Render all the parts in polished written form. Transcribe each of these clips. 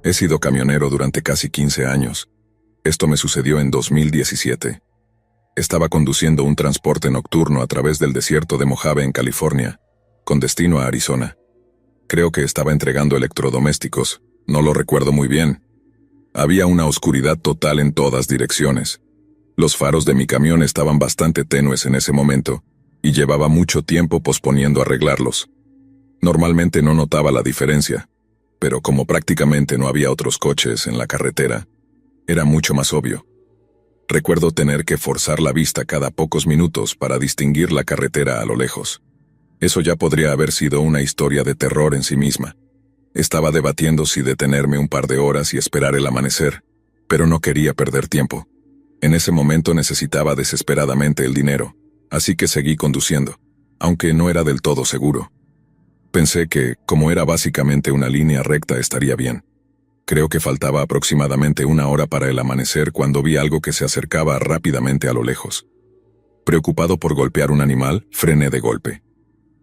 He sido camionero durante casi 15 años. Esto me sucedió en 2017. Estaba conduciendo un transporte nocturno a través del desierto de Mojave en California, con destino a Arizona. Creo que estaba entregando electrodomésticos, no lo recuerdo muy bien. Había una oscuridad total en todas direcciones. Los faros de mi camión estaban bastante tenues en ese momento, y llevaba mucho tiempo posponiendo arreglarlos. Normalmente no notaba la diferencia, pero como prácticamente no había otros coches en la carretera, era mucho más obvio. Recuerdo tener que forzar la vista cada pocos minutos para distinguir la carretera a lo lejos. Eso ya podría haber sido una historia de terror en sí misma. Estaba debatiendo si detenerme un par de horas y esperar el amanecer, pero no quería perder tiempo. En ese momento necesitaba desesperadamente el dinero, así que seguí conduciendo, aunque no era del todo seguro. Pensé que, como era básicamente una línea recta, estaría bien. Creo que faltaba aproximadamente una hora para el amanecer cuando vi algo que se acercaba rápidamente a lo lejos. Preocupado por golpear un animal, frené de golpe.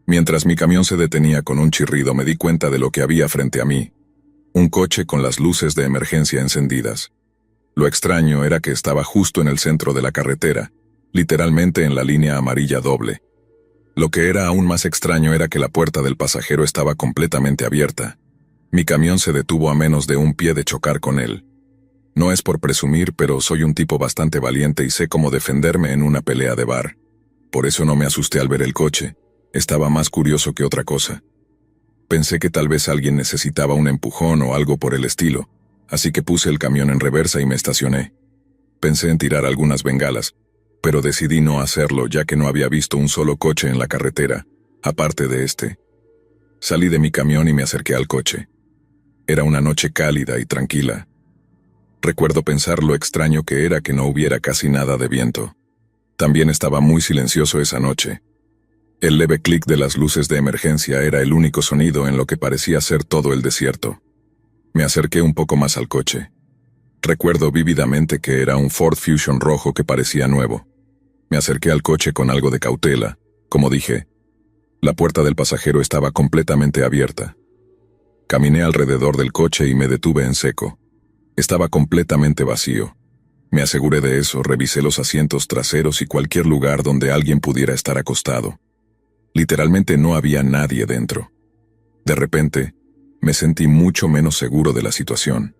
Mientras mi camión se detenía con un chirrido, me di cuenta de lo que había frente a mí. Un coche con las luces de emergencia encendidas. Lo extraño era que estaba justo en el centro de la carretera, literalmente en la línea amarilla doble. Lo que era aún más extraño era que la puerta del pasajero estaba completamente abierta. Mi camión se detuvo a menos de un pie de chocar con él. No es por presumir, pero soy un tipo bastante valiente y sé cómo defenderme en una pelea de bar. Por eso no me asusté al ver el coche. Estaba más curioso que otra cosa. Pensé que tal vez alguien necesitaba un empujón o algo por el estilo, así que puse el camión en reversa y me estacioné. Pensé en tirar algunas bengalas, pero decidí no hacerlo ya que no había visto un solo coche en la carretera, aparte de este. Salí de mi camión y me acerqué al coche. Era una noche cálida y tranquila. Recuerdo pensar lo extraño que era que no hubiera casi nada de viento. También estaba muy silencioso esa noche. El leve clic de las luces de emergencia era el único sonido en lo que parecía ser todo el desierto. Me acerqué un poco más al coche. Recuerdo vívidamente que era un Ford Fusion rojo que parecía nuevo. Me acerqué al coche con algo de cautela. Como dije, la puerta del pasajero estaba completamente abierta. Caminé alrededor del coche y me detuve en seco. Estaba completamente vacío. Me aseguré de eso, revisé los asientos traseros y cualquier lugar donde alguien pudiera estar acostado. Literalmente no había nadie dentro. De repente, me sentí mucho menos seguro de la situación.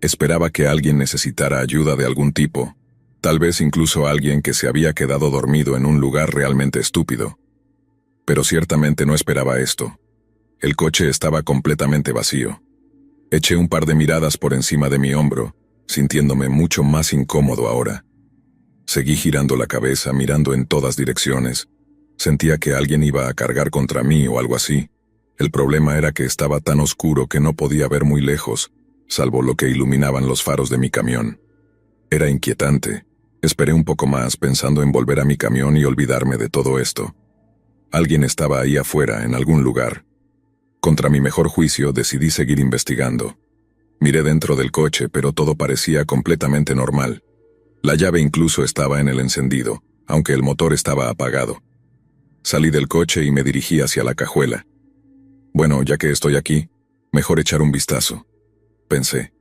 Esperaba que alguien necesitara ayuda de algún tipo, tal vez incluso alguien que se había quedado dormido en un lugar realmente estúpido. Pero ciertamente no esperaba esto. El coche estaba completamente vacío. Eché un par de miradas por encima de mi hombro, sintiéndome mucho más incómodo ahora. Seguí girando la cabeza, mirando en todas direcciones. Sentía que alguien iba a cargar contra mí o algo así. El problema era que estaba tan oscuro que no podía ver muy lejos, salvo lo que iluminaban los faros de mi camión. Era inquietante. Esperé un poco más pensando en volver a mi camión y olvidarme de todo esto. Alguien estaba ahí afuera, en algún lugar. Contra mi mejor juicio, decidí seguir investigando. Miré dentro del coche, pero todo parecía completamente normal. La llave incluso estaba en el encendido, aunque el motor estaba apagado. Salí del coche y me dirigí hacia la cajuela. Bueno, ya que estoy aquí, mejor echar un vistazo, pensé.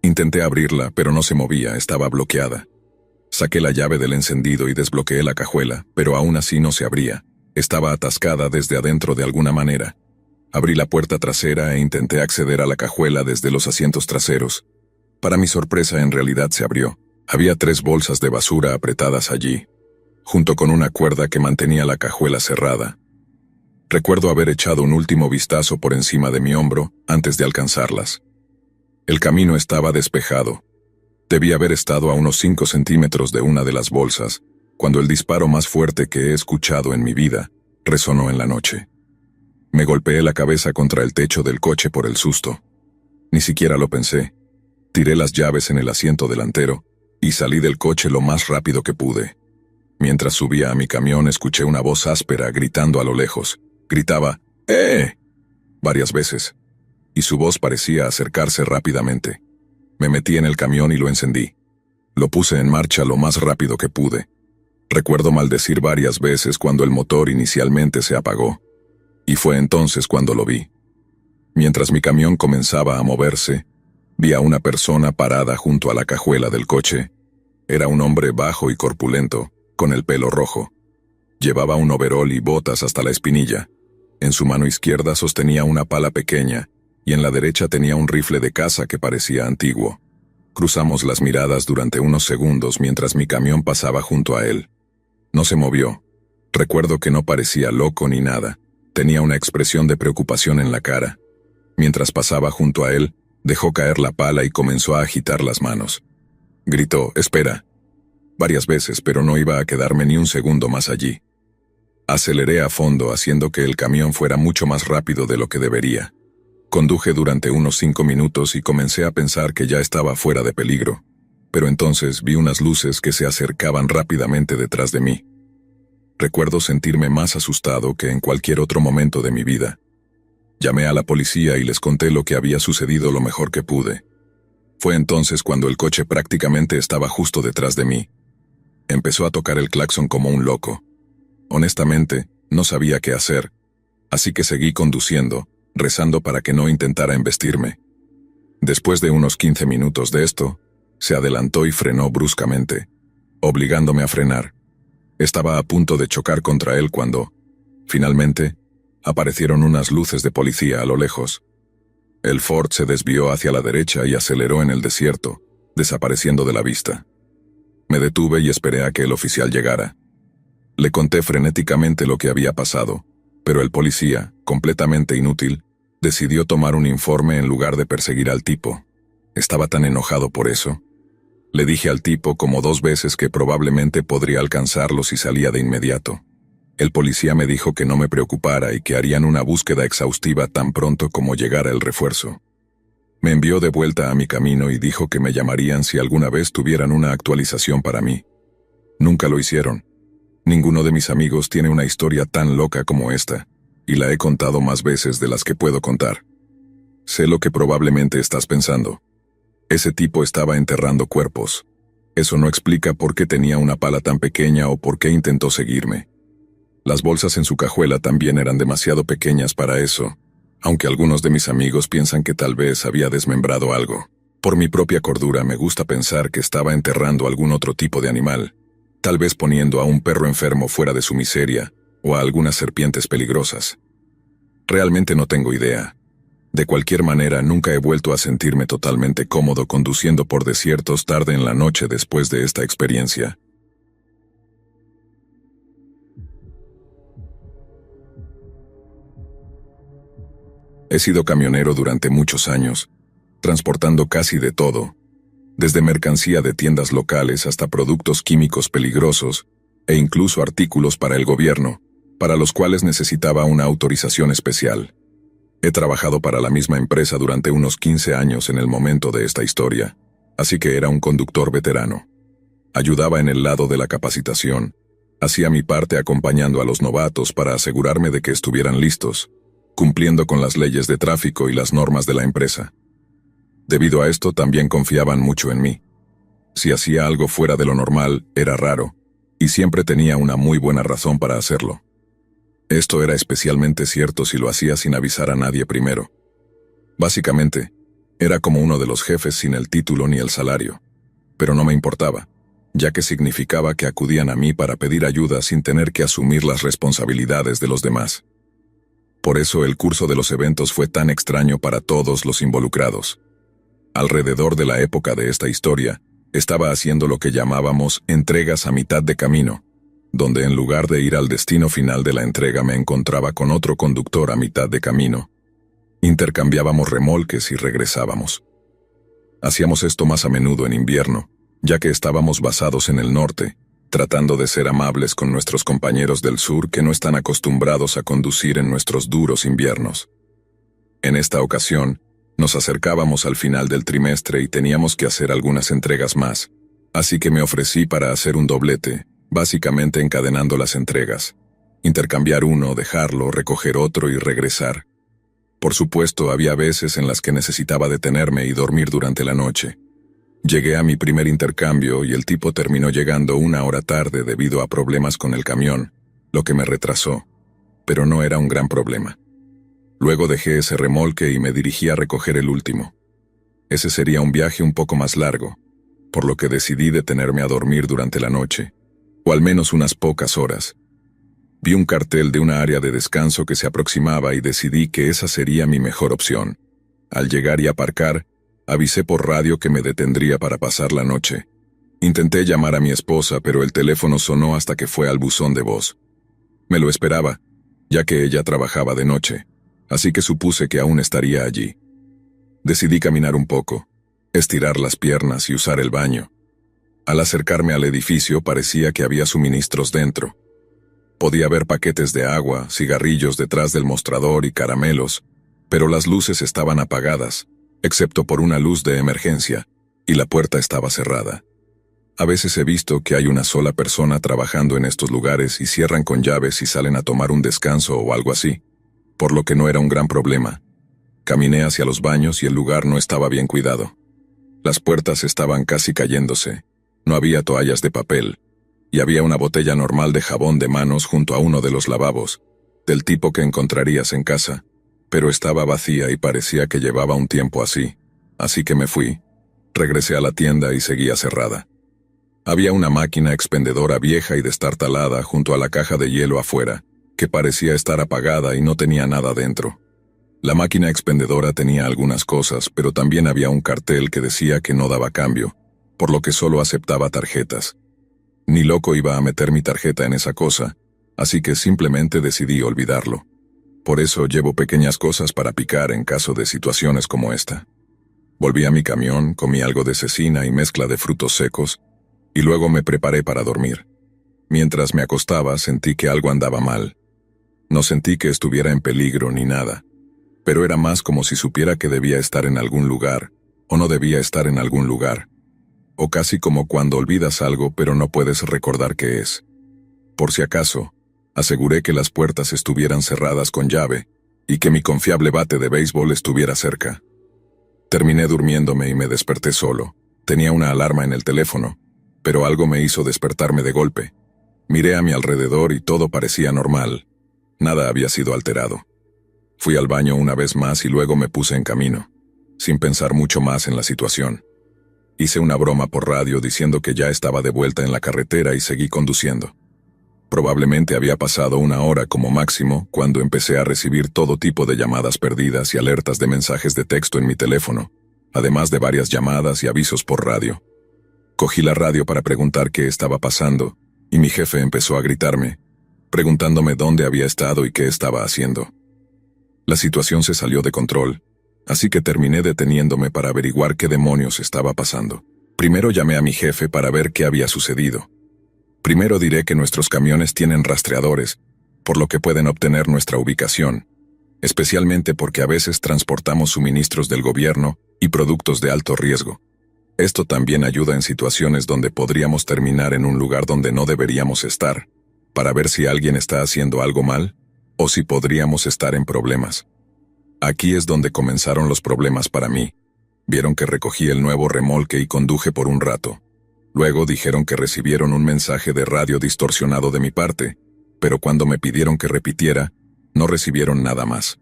Intenté abrirla, pero no se movía, estaba bloqueada. Saqué la llave del encendido y desbloqueé la cajuela, pero aún así no se abría. Estaba atascada desde adentro de alguna manera. Abrí la puerta trasera e intenté acceder a la cajuela desde los asientos traseros. Para mi sorpresa, en realidad se abrió. Había 3 bolsas de basura apretadas allí, junto con una cuerda que mantenía la cajuela cerrada. Recuerdo haber echado un último vistazo por encima de mi hombro antes de alcanzarlas. El camino estaba despejado. Debía haber estado a unos 5 centímetros de una de las bolsas, cuando el disparo más fuerte que he escuchado en mi vida resonó en la noche. Me golpeé la cabeza contra el techo del coche por el susto. Ni siquiera lo pensé. Tiré las llaves en el asiento delantero y salí del coche lo más rápido que pude. Mientras subía a mi camión escuché una voz áspera gritando a lo lejos. Gritaba, ¡eh!, varias veces, y su voz parecía acercarse rápidamente. Me metí en el camión y lo encendí. Lo puse en marcha lo más rápido que pude. Recuerdo maldecir varias veces cuando el motor inicialmente se apagó. Y fue entonces cuando lo vi. Mientras mi camión comenzaba a moverse, Vi a una persona parada junto a la cajuela del coche. Era un hombre bajo y corpulento, con el pelo rojo. Llevaba un overol y botas hasta la espinilla. En su mano izquierda sostenía una pala pequeña, y en la derecha tenía un rifle de caza que parecía antiguo. Cruzamos las miradas durante unos segundos mientras mi camión pasaba junto a él. No se movió. Recuerdo que no parecía loco ni nada. Tenía una expresión de preocupación en la cara. Mientras pasaba junto a él, dejó caer la pala y comenzó a agitar las manos. Gritó, «¡Espera!», varias veces, pero no iba a quedarme ni un segundo más allí. Aceleré a fondo, haciendo que el camión fuera mucho más rápido de lo que debería. Conduje durante unos 5 minutos y comencé a pensar que ya estaba fuera de peligro. Pero entonces vi unas luces que se acercaban rápidamente detrás de mí. Recuerdo sentirme más asustado que en cualquier otro momento de mi vida. Llamé a la policía y les conté lo que había sucedido lo mejor que pude. Fue entonces cuando el coche prácticamente estaba justo detrás de mí. Empezó a tocar el claxon como un loco. Honestamente, no sabía qué hacer, así que seguí conduciendo, rezando para que no intentara embestirme. Después de unos 15 minutos de esto, se adelantó y frenó bruscamente, obligándome a frenar. Estaba a punto de chocar contra él cuando, finalmente, aparecieron unas luces de policía a lo lejos. El Ford se desvió hacia la derecha y aceleró en el desierto, desapareciendo de la vista. Me detuve y esperé a que el oficial llegara. Le conté frenéticamente lo que había pasado, pero el policía, completamente inútil, decidió tomar un informe en lugar de perseguir al tipo. Estaba tan enojado por eso. Le dije al tipo como 2 veces que probablemente podría alcanzarlo si salía de inmediato. El policía me dijo que no me preocupara y que harían una búsqueda exhaustiva tan pronto como llegara el refuerzo. Me envió de vuelta a mi camino y dijo que me llamarían si alguna vez tuvieran una actualización para mí. Nunca lo hicieron. Ninguno de mis amigos tiene una historia tan loca como esta, y la he contado más veces de las que puedo contar. Sé lo que probablemente estás pensando. Ese tipo estaba enterrando cuerpos. Eso no explica por qué tenía una pala tan pequeña o por qué intentó seguirme. Las bolsas en su cajuela también eran demasiado pequeñas para eso, aunque algunos de mis amigos piensan que tal vez había desmembrado algo. Por mi propia cordura me gusta pensar que estaba enterrando algún otro tipo de animal, tal vez poniendo a un perro enfermo fuera de su miseria, o a algunas serpientes peligrosas. Realmente no tengo idea. De cualquier manera, nunca he vuelto a sentirme totalmente cómodo conduciendo por desiertos tarde en la noche después de esta experiencia. He sido camionero durante muchos años, transportando casi de todo, desde mercancía de tiendas locales hasta productos químicos peligrosos e incluso artículos para el gobierno, para los cuales necesitaba una autorización especial. He trabajado para la misma empresa durante unos 15 años en el momento de esta historia, así que era un conductor veterano. Ayudaba en el lado de la capacitación, hacía mi parte acompañando a los novatos para asegurarme de que estuvieran listos, cumpliendo con las leyes de tráfico y las normas de la empresa. Debido a esto también confiaban mucho en mí. Si hacía algo fuera de lo normal, era raro, y siempre tenía una muy buena razón para hacerlo. Esto era especialmente cierto si lo hacía sin avisar a nadie primero. Básicamente, era como uno de los jefes sin el título ni el salario. Pero no me importaba, ya que significaba que acudían a mí para pedir ayuda sin tener que asumir las responsabilidades de los demás. Por eso el curso de los eventos fue tan extraño para todos los involucrados. Alrededor de la época de esta historia, estaba haciendo lo que llamábamos entregas a mitad de camino, donde en lugar de ir al destino final de la entrega me encontraba con otro conductor a mitad de camino. Intercambiábamos remolques y regresábamos. Hacíamos esto más a menudo en invierno, ya que estábamos basados en el norte, tratando de ser amables con nuestros compañeros del sur que no están acostumbrados a conducir en nuestros duros inviernos. En esta ocasión, nos acercábamos al final del trimestre y teníamos que hacer algunas entregas más, así que me ofrecí para hacer un doblete, básicamente encadenando las entregas. Intercambiar uno, dejarlo, recoger otro y regresar. Por supuesto, había veces en las que necesitaba detenerme y dormir durante la noche. Llegué a mi primer intercambio y el tipo terminó llegando 1 hora tarde debido a problemas con el camión, lo que me retrasó, pero no era un gran problema. Luego dejé ese remolque y me dirigí a recoger el último. Ese sería un viaje un poco más largo, por lo que decidí detenerme a dormir durante la noche, o al menos unas pocas horas. Vi un cartel de una área de descanso que se aproximaba y decidí que esa sería mi mejor opción. Al llegar y aparcar, avisé por radio que me detendría para pasar la noche. Intenté llamar a mi esposa, pero el teléfono sonó hasta que fue al buzón de voz. Me lo esperaba, ya que ella trabajaba de noche, así que supuse que aún estaría allí. Decidí caminar un poco, estirar las piernas y usar el baño. Al acercarme al edificio parecía que había suministros dentro. Podía ver paquetes de agua, cigarrillos detrás del mostrador y caramelos, pero las luces estaban apagadas, excepto por una luz de emergencia, y la puerta estaba cerrada. A veces he visto que hay una sola persona trabajando en estos lugares y cierran con llaves y salen a tomar un descanso o algo así, por lo que no era un gran problema. Caminé hacia los baños y el lugar no estaba bien cuidado. Las puertas estaban casi cayéndose, no había toallas de papel, y había una botella normal de jabón de manos junto a uno de los lavabos, del tipo que encontrarías en casa, pero estaba vacía y parecía que llevaba un tiempo así que me fui. Regresé a la tienda y seguía cerrada. Había una máquina expendedora vieja y destartalada junto a la caja de hielo afuera, que parecía estar apagada y no tenía nada dentro. La máquina expendedora tenía algunas cosas, pero también había un cartel que decía que no daba cambio, por lo que solo aceptaba tarjetas. Ni loco iba a meter mi tarjeta en esa cosa, así que simplemente decidí olvidarlo. Por eso llevo pequeñas cosas para picar en caso de situaciones como esta. Volví a mi camión, comí algo de cecina y mezcla de frutos secos, y luego me preparé para dormir. Mientras me acostaba sentí que algo andaba mal. No sentí que estuviera en peligro ni nada, pero era más como si supiera que debía estar en algún lugar, o no debía estar en algún lugar. O casi como cuando olvidas algo pero no puedes recordar qué es. Por si acaso, aseguré que las puertas estuvieran cerradas con llave, y que mi confiable bate de béisbol estuviera cerca. Terminé durmiéndome y me desperté solo. Tenía una alarma en el teléfono, pero algo me hizo despertarme de golpe. Miré a mi alrededor y todo parecía normal. Nada había sido alterado. Fui al baño una vez más y luego me puse en camino, sin pensar mucho más en la situación. Hice una broma por radio diciendo que ya estaba de vuelta en la carretera y seguí conduciendo. Probablemente había pasado una hora como máximo cuando empecé a recibir todo tipo de llamadas perdidas y alertas de mensajes de texto en mi teléfono, además de varias llamadas y avisos por radio. Cogí la radio para preguntar qué estaba pasando, y mi jefe empezó a gritarme, preguntándome dónde había estado y qué estaba haciendo. La situación se salió de control, así que terminé deteniéndome para averiguar qué demonios estaba pasando. Primero llamé a mi jefe para ver qué había sucedido. Primero diré que nuestros camiones tienen rastreadores, por lo que pueden obtener nuestra ubicación, especialmente porque a veces transportamos suministros del gobierno y productos de alto riesgo. Esto también ayuda en situaciones donde podríamos terminar en un lugar donde no deberíamos estar, para ver si alguien está haciendo algo mal, o si podríamos estar en problemas. Aquí es donde comenzaron los problemas para mí. Vieron que recogí el nuevo remolque y conduje por un rato. Luego dijeron que recibieron un mensaje de radio distorsionado de mi parte, pero cuando me pidieron que repitiera, no recibieron nada más.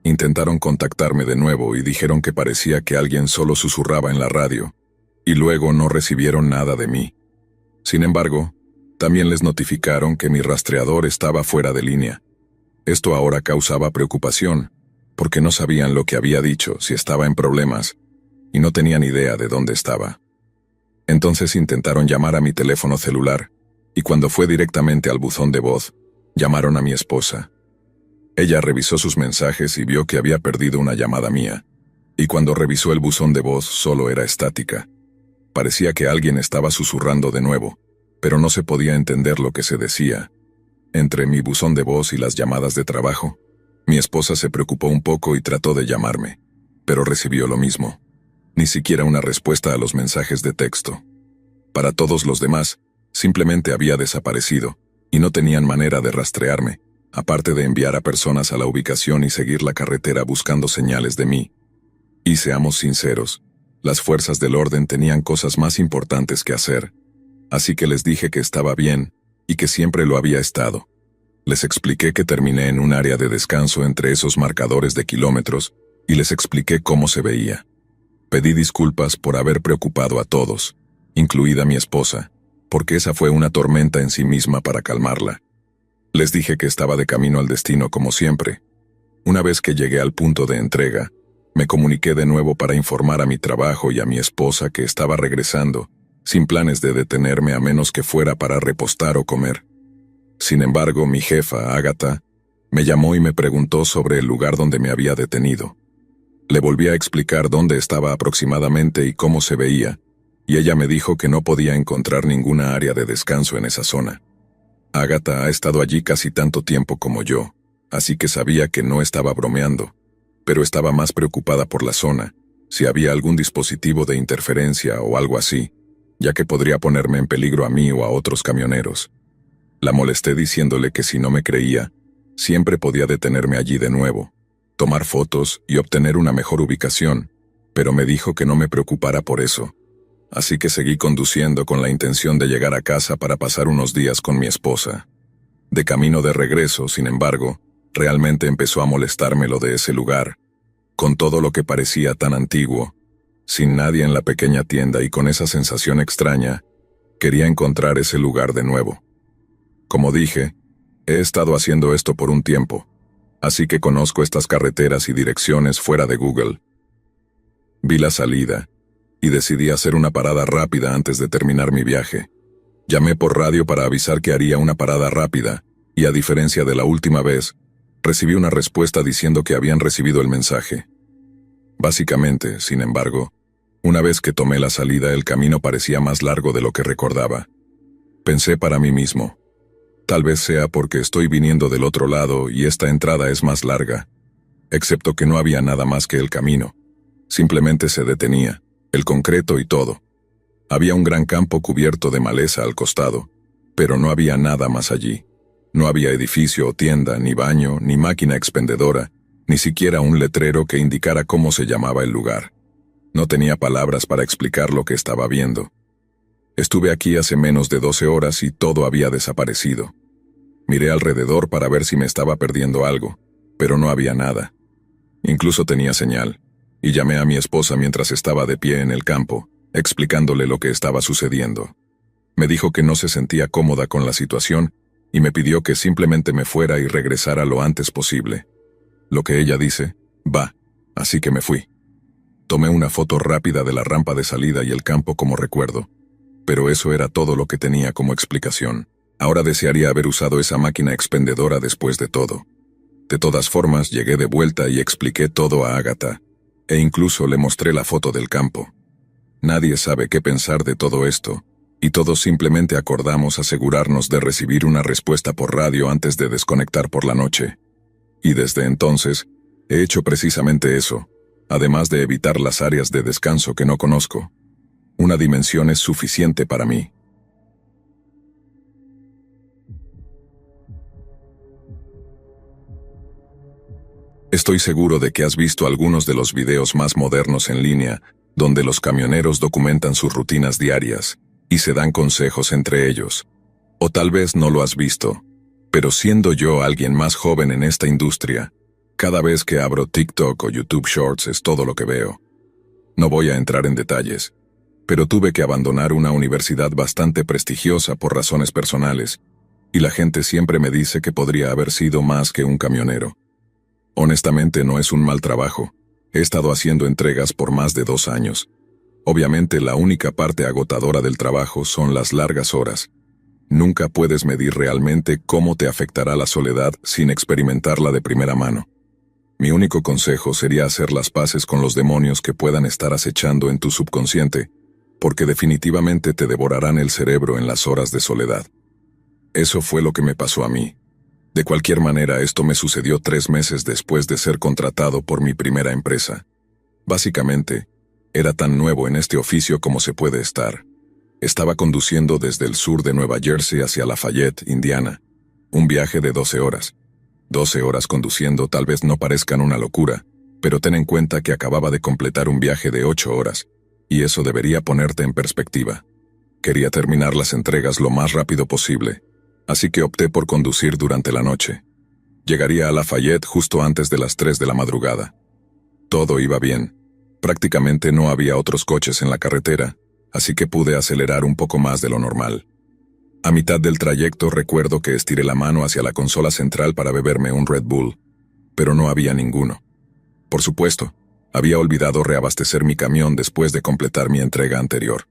Intentaron contactarme de nuevo y dijeron que parecía que alguien solo susurraba en la radio, y luego no recibieron nada de mí. Sin embargo, también les notificaron que mi rastreador estaba fuera de línea. Esto ahora causaba preocupación, porque no sabían lo que había dicho, si estaba en problemas, y no tenían idea de dónde estaba. Entonces intentaron llamar a mi teléfono celular, y cuando fue directamente al buzón de voz, llamaron a mi esposa. Ella revisó sus mensajes y vio que había perdido una llamada mía, y cuando revisó el buzón de voz solo era estática. Parecía que alguien estaba susurrando de nuevo, pero no se podía entender lo que se decía. Entre mi buzón de voz y las llamadas de trabajo, mi esposa se preocupó un poco y trató de llamarme, pero recibió lo mismo. Ni siquiera una respuesta a los mensajes de texto. Para todos los demás, simplemente había desaparecido, y no tenían manera de rastrearme, aparte de enviar a personas a la ubicación y seguir la carretera buscando señales de mí. Y seamos sinceros, las fuerzas del orden tenían cosas más importantes que hacer, así que les dije que estaba bien, y que siempre lo había estado. Les expliqué que terminé en un área de descanso entre esos marcadores de kilómetros, y les expliqué cómo se veía. Pedí disculpas por haber preocupado a todos, incluida mi esposa, porque esa fue una tormenta en sí misma para calmarla. Les dije que estaba de camino al destino como siempre. Una vez que llegué al punto de entrega, me comuniqué de nuevo para informar a mi trabajo y a mi esposa que estaba regresando, sin planes de detenerme a menos que fuera para repostar o comer. Sin embargo, mi jefa, Agatha, me llamó y me preguntó sobre el lugar donde me había detenido. Le volví a explicar dónde estaba aproximadamente y cómo se veía, y ella me dijo que no podía encontrar ninguna área de descanso en esa zona. Agatha ha estado allí casi tanto tiempo como yo, así que sabía que no estaba bromeando, pero estaba más preocupada por la zona, si había algún dispositivo de interferencia o algo así, ya que podría ponerme en peligro a mí o a otros camioneros. La molesté diciéndole que si no me creía, siempre podía detenerme allí de nuevo, tomar fotos y obtener una mejor ubicación, pero me dijo que no me preocupara por eso. Así que seguí conduciendo con la intención de llegar a casa para pasar unos días con mi esposa. De camino de regreso, sin embargo, realmente empezó a molestarme lo de ese lugar, con todo lo que parecía tan antiguo, sin nadie en la pequeña tienda y con esa sensación extraña, quería encontrar ese lugar de nuevo. Como dije, he estado haciendo esto por un tiempo, así que conozco estas carreteras y direcciones fuera de Google. Vi la salida, y decidí hacer una parada rápida antes de terminar mi viaje. Llamé por radio para avisar que haría una parada rápida, y a diferencia de la última vez, recibí una respuesta diciendo que habían recibido el mensaje. Básicamente, sin embargo, una vez que tomé la salida el camino parecía más largo de lo que recordaba. Pensé para mí mismo, tal vez sea porque estoy viniendo del otro lado y esta entrada es más larga, excepto que no había nada más que el camino. Simplemente se detenía, el concreto y todo. Había un gran campo cubierto de maleza al costado, pero no había nada más allí. No había edificio o tienda, ni baño, ni máquina expendedora, ni siquiera un letrero que indicara cómo se llamaba el lugar. No tenía palabras para explicar lo que estaba viendo. Estuve aquí hace menos de 12 horas y todo había desaparecido. Miré alrededor para ver si me estaba perdiendo algo, pero no había nada. Incluso tenía señal, y llamé a mi esposa mientras estaba de pie en el campo, explicándole lo que estaba sucediendo. Me dijo que no se sentía cómoda con la situación y me pidió que simplemente me fuera y regresara lo antes posible. Lo que ella dice, va, así que me fui. Tomé una foto rápida de la rampa de salida y el campo como recuerdo, pero eso era todo lo que tenía como explicación. Ahora desearía haber usado esa máquina expendedora después de todo. De todas formas, llegué de vuelta y expliqué todo a Agatha, e incluso le mostré la foto del campo. Nadie sabe qué pensar de todo esto, y todos simplemente acordamos asegurarnos de recibir una respuesta por radio antes de desconectar por la noche. Y desde entonces, he hecho precisamente eso, además de evitar las áreas de descanso que no conozco. Una dimensión es suficiente para mí. Estoy seguro de que has visto algunos de los videos más modernos en línea, donde los camioneros documentan sus rutinas diarias y se dan consejos entre ellos. O tal vez no lo has visto, pero siendo yo alguien más joven en esta industria, cada vez que abro TikTok o YouTube Shorts es todo lo que veo. No voy a entrar en detalles, pero tuve que abandonar una universidad bastante prestigiosa por razones personales, y la gente siempre me dice que podría haber sido más que un camionero. Honestamente no es un mal trabajo. He estado haciendo entregas por más de 2 años. Obviamente la única parte agotadora del trabajo son las largas horas. Nunca puedes medir realmente cómo te afectará la soledad sin experimentarla de primera mano. Mi único consejo sería hacer las paces con los demonios que puedan estar acechando en tu subconsciente, porque definitivamente te devorarán el cerebro en las horas de soledad. Eso fue lo que me pasó a mí. De cualquier manera, esto me sucedió 3 meses después de ser contratado por mi primera empresa. Básicamente, era tan nuevo en este oficio como se puede estar. Estaba conduciendo desde el sur de Nueva Jersey hacia Lafayette, Indiana. Un viaje de 12 horas. 12 horas conduciendo tal vez no parezcan una locura, pero ten en cuenta que acababa de completar un viaje de 8 horas, y eso debería ponerte en perspectiva. Quería terminar las entregas lo más rápido posible, así que opté por conducir durante la noche. Llegaría a Lafayette justo antes de las 3 de la madrugada. Todo iba bien. Prácticamente no había otros coches en la carretera, así que pude acelerar un poco más de lo normal. A mitad del trayecto recuerdo que estiré la mano hacia la consola central para beberme un Red Bull, pero no había ninguno. Por supuesto, había olvidado reabastecer mi camión después de completar mi entrega anterior.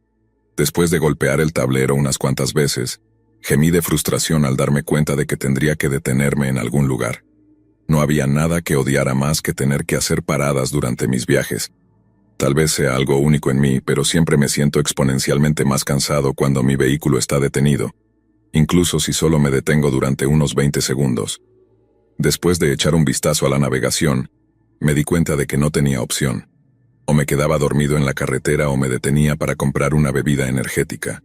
Después de golpear el tablero unas cuantas veces, gemí de frustración al darme cuenta de que tendría que detenerme en algún lugar. No había nada que odiara más que tener que hacer paradas durante mis viajes. Tal vez sea algo único en mí, pero siempre me siento exponencialmente más cansado cuando mi vehículo está detenido, incluso si solo me detengo durante unos 20 segundos. Después de echar un vistazo a la navegación, me di cuenta de que no tenía opción. O me quedaba dormido en la carretera o me detenía para comprar una bebida energética.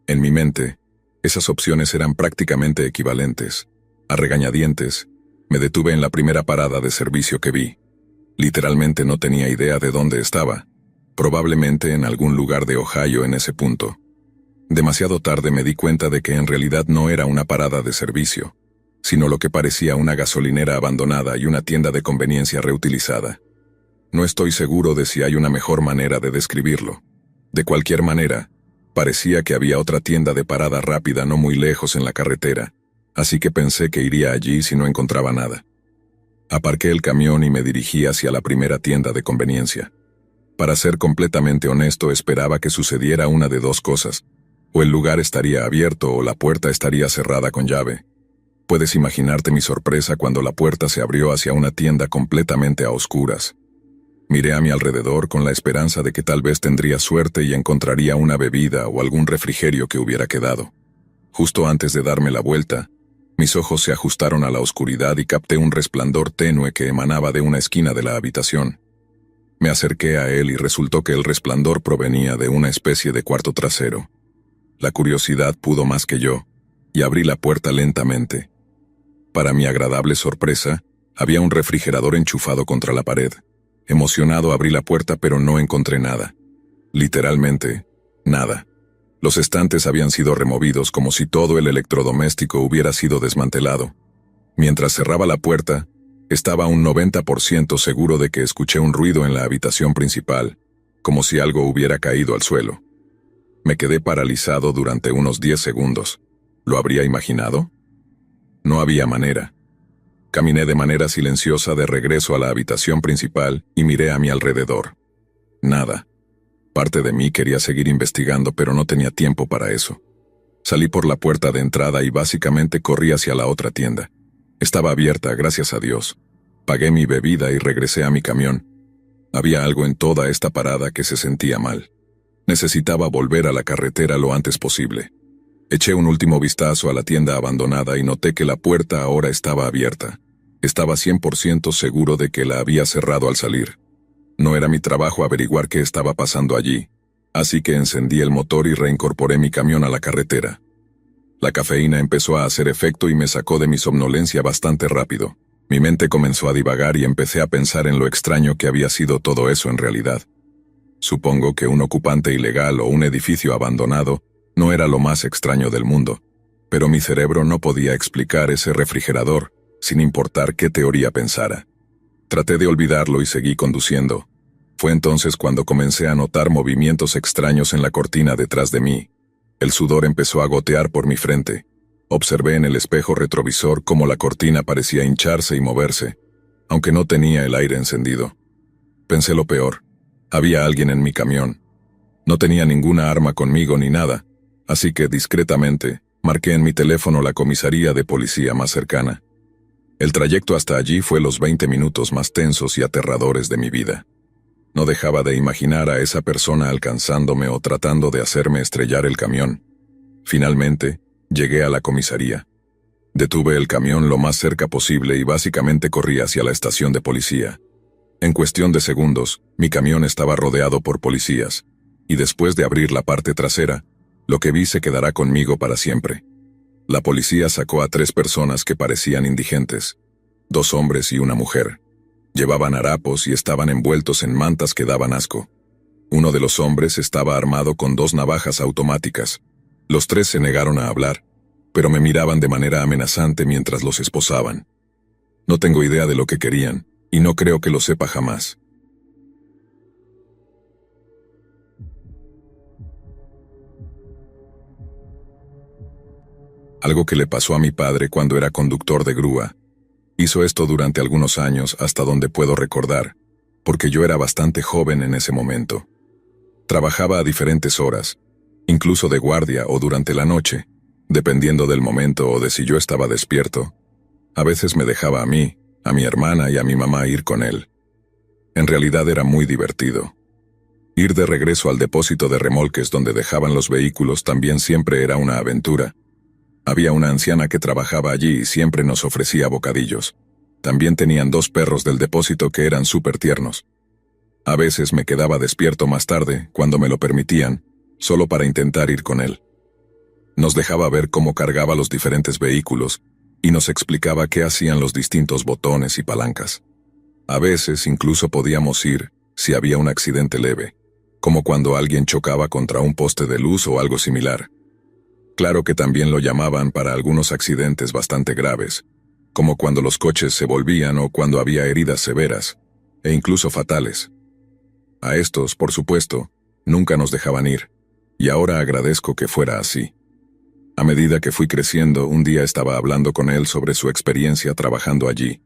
En mi mente, esas opciones eran prácticamente equivalentes. A regañadientes, me detuve en la primera parada de servicio que vi. Literalmente no tenía idea de dónde estaba. Probablemente en algún lugar de Ohio en ese punto. Demasiado tarde me di cuenta de que en realidad no era una parada de servicio, sino lo que parecía una gasolinera abandonada y una tienda de conveniencia reutilizada. No estoy seguro de si hay una mejor manera de describirlo. De cualquier manera, parecía que había otra tienda de parada rápida no muy lejos en la carretera, así que pensé que iría allí si no encontraba nada. Aparqué el camión y me dirigí hacia la primera tienda de conveniencia. Para ser completamente honesto, esperaba que sucediera una de dos cosas. O el lugar estaría abierto o la puerta estaría cerrada con llave. Puedes imaginarte mi sorpresa cuando la puerta se abrió hacia una tienda completamente a oscuras. Miré a mi alrededor con la esperanza de que tal vez tendría suerte y encontraría una bebida o algún refrigerio que hubiera quedado. Justo antes de darme la vuelta, mis ojos se ajustaron a la oscuridad y capté un resplandor tenue que emanaba de una esquina de la habitación. Me acerqué a él y resultó que el resplandor provenía de una especie de cuarto trasero. La curiosidad pudo más que yo, y abrí la puerta lentamente. Para mi agradable sorpresa, había un refrigerador enchufado contra la pared. Emocionado abrí la puerta pero no encontré nada. Literalmente, nada. Los estantes habían sido removidos como si todo el electrodoméstico hubiera sido desmantelado. Mientras cerraba la puerta, estaba un 90% seguro de que escuché un ruido en la habitación principal, como si algo hubiera caído al suelo. Me quedé paralizado durante unos 10 segundos. ¿Lo habría imaginado? No había manera. Caminé de manera silenciosa de regreso a la habitación principal y miré a mi alrededor. Nada. Parte de mí quería seguir investigando, pero no tenía tiempo para eso. Salí por la puerta de entrada y básicamente corrí hacia la otra tienda. Estaba abierta, gracias a Dios. Pagué mi bebida y regresé a mi camión. Había algo en toda esta parada que se sentía mal. Necesitaba volver a la carretera lo antes posible. Eché un último vistazo a la tienda abandonada y noté que la puerta ahora estaba abierta. Estaba 100% seguro de que la había cerrado al salir. No era mi trabajo averiguar qué estaba pasando allí, así que encendí el motor y reincorporé mi camión a la carretera. La cafeína empezó a hacer efecto y me sacó de mi somnolencia bastante rápido. Mi mente comenzó a divagar y empecé a pensar en lo extraño que había sido todo eso en realidad. Supongo que un ocupante ilegal o un edificio abandonado no era lo más extraño del mundo, pero mi cerebro no podía explicar ese refrigerador, sin importar qué teoría pensara. Traté de olvidarlo y seguí conduciendo. Fue entonces cuando comencé a notar movimientos extraños en la cortina detrás de mí. El sudor empezó a gotear por mi frente. Observé en el espejo retrovisor cómo la cortina parecía hincharse y moverse, aunque no tenía el aire encendido. Pensé lo peor. Había alguien en mi camión. No tenía ninguna arma conmigo ni nada, así que discretamente marqué en mi teléfono la comisaría de policía más cercana. El trayecto hasta allí fue los 20 minutos más tensos y aterradores de mi vida. No dejaba de imaginar a esa persona alcanzándome o tratando de hacerme estrellar el camión. Finalmente, llegué a la comisaría. Detuve el camión lo más cerca posible y básicamente corrí hacia la estación de policía. En cuestión de segundos, mi camión estaba rodeado por policías, y después de abrir la parte trasera, lo que vi se quedará conmigo para siempre. La policía sacó a 3 personas que parecían indigentes, 2 hombres y una mujer. Llevaban harapos y estaban envueltos en mantas que daban asco. Uno de los hombres estaba armado con 2 navajas automáticas. Los 3 se negaron a hablar, pero me miraban de manera amenazante mientras los esposaban. No tengo idea de lo que querían, y no creo que lo sepa jamás. algo que le pasó a mi padre cuando era conductor de grúa. Hizo esto durante algunos años hasta donde puedo recordar, porque yo era bastante joven en ese momento. Trabajaba a diferentes horas, incluso de guardia o durante la noche, dependiendo del momento o de si yo estaba despierto. A veces me dejaba a mí, a mi hermana y a mi mamá ir con él. En realidad era muy divertido. Ir de regreso al depósito de remolques donde dejaban los vehículos también siempre era una aventura. Había una anciana que trabajaba allí y siempre nos ofrecía bocadillos. También tenían 2 perros del depósito que eran súper tiernos. A veces me quedaba despierto más tarde, cuando me lo permitían, solo para intentar ir con él. Nos dejaba ver cómo cargaba los diferentes vehículos y nos explicaba qué hacían los distintos botones y palancas. A veces incluso podíamos ir, si había un accidente leve, como cuando alguien chocaba contra un poste de luz o algo similar. Claro que también lo llamaban para algunos accidentes bastante graves, como cuando los coches se volvían o cuando había heridas severas, e incluso fatales. A estos, por supuesto, nunca nos dejaban ir, y ahora agradezco que fuera así. A medida que fui creciendo, un día estaba hablando con él sobre su experiencia trabajando allí,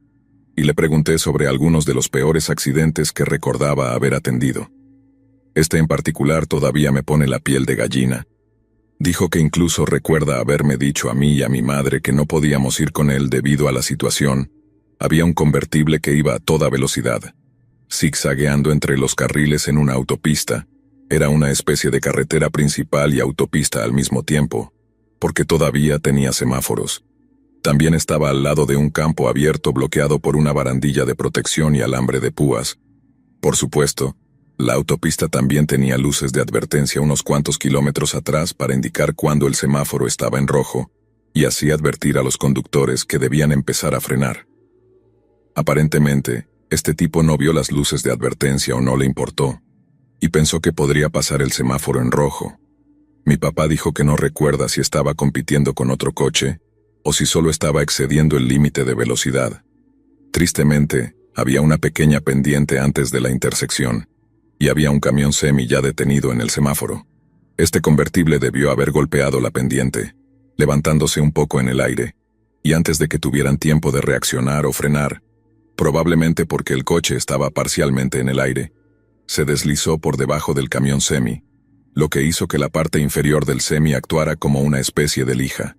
y le pregunté sobre algunos de los peores accidentes que recordaba haber atendido. Este en particular todavía me pone la piel de gallina. Dijo que incluso recuerda haberme dicho a mí y a mi madre que no podíamos ir con él debido a la situación. Había un convertible que iba a toda velocidad, zigzagueando entre los carriles en una autopista. Era una especie de carretera principal y autopista al mismo tiempo, porque todavía tenía semáforos. También estaba al lado de un campo abierto bloqueado por una barandilla de protección y alambre de púas. Por supuesto, la autopista también tenía luces de advertencia unos cuantos kilómetros atrás para indicar cuando el semáforo estaba en rojo, y así advertir a los conductores que debían empezar a frenar. Aparentemente, este tipo no vio las luces de advertencia o no le importó, y pensó que podría pasar el semáforo en rojo. Mi papá dijo que no recuerda si estaba compitiendo con otro coche, o si solo estaba excediendo el límite de velocidad. Tristemente, había una pequeña pendiente antes de la intersección, y había un camión semi ya detenido en el semáforo. Este convertible debió haber golpeado la pendiente, levantándose un poco en el aire, y antes de que tuvieran tiempo de reaccionar o frenar, probablemente porque el coche estaba parcialmente en el aire, se deslizó por debajo del camión semi, lo que hizo que la parte inferior del semi actuara como una especie de lija.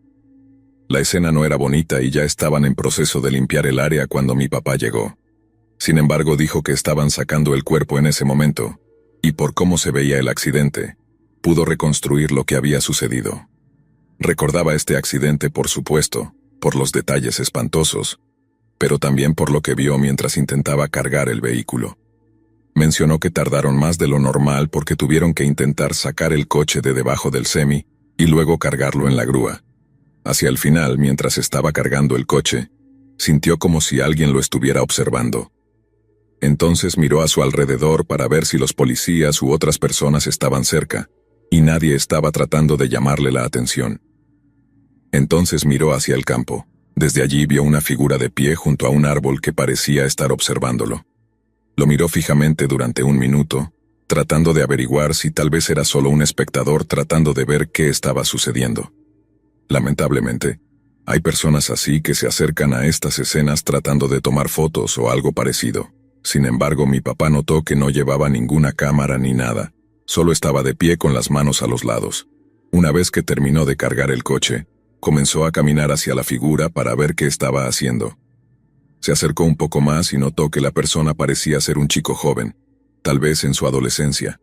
La escena no era bonita y ya estaban en proceso de limpiar el área cuando mi papá llegó. Sin embargo, dijo que estaban sacando el cuerpo en ese momento, y por cómo se veía el accidente, pudo reconstruir lo que había sucedido. Recordaba este accidente, por supuesto, por los detalles espantosos, pero también por lo que vio mientras intentaba cargar el vehículo. Mencionó que tardaron más de lo normal porque tuvieron que intentar sacar el coche de debajo del semi y luego cargarlo en la grúa. Hacia el final, mientras estaba cargando el coche, sintió como si alguien lo estuviera observando. Entonces miró a su alrededor para ver si los policías u otras personas estaban cerca, y nadie estaba tratando de llamarle la atención. Entonces miró hacia el campo. Desde allí vio una figura de pie junto a un árbol que parecía estar observándolo. Lo miró fijamente durante un minuto, tratando de averiguar si tal vez era solo un espectador tratando de ver qué estaba sucediendo. Lamentablemente, hay personas así que se acercan a estas escenas tratando de tomar fotos o algo parecido. Sin embargo, mi papá notó que no llevaba ninguna cámara ni nada, solo estaba de pie con las manos a los lados. Una vez que terminó de cargar el coche, comenzó a caminar hacia la figura para ver qué estaba haciendo. Se acercó un poco más y notó que la persona parecía ser un chico joven, tal vez en su adolescencia.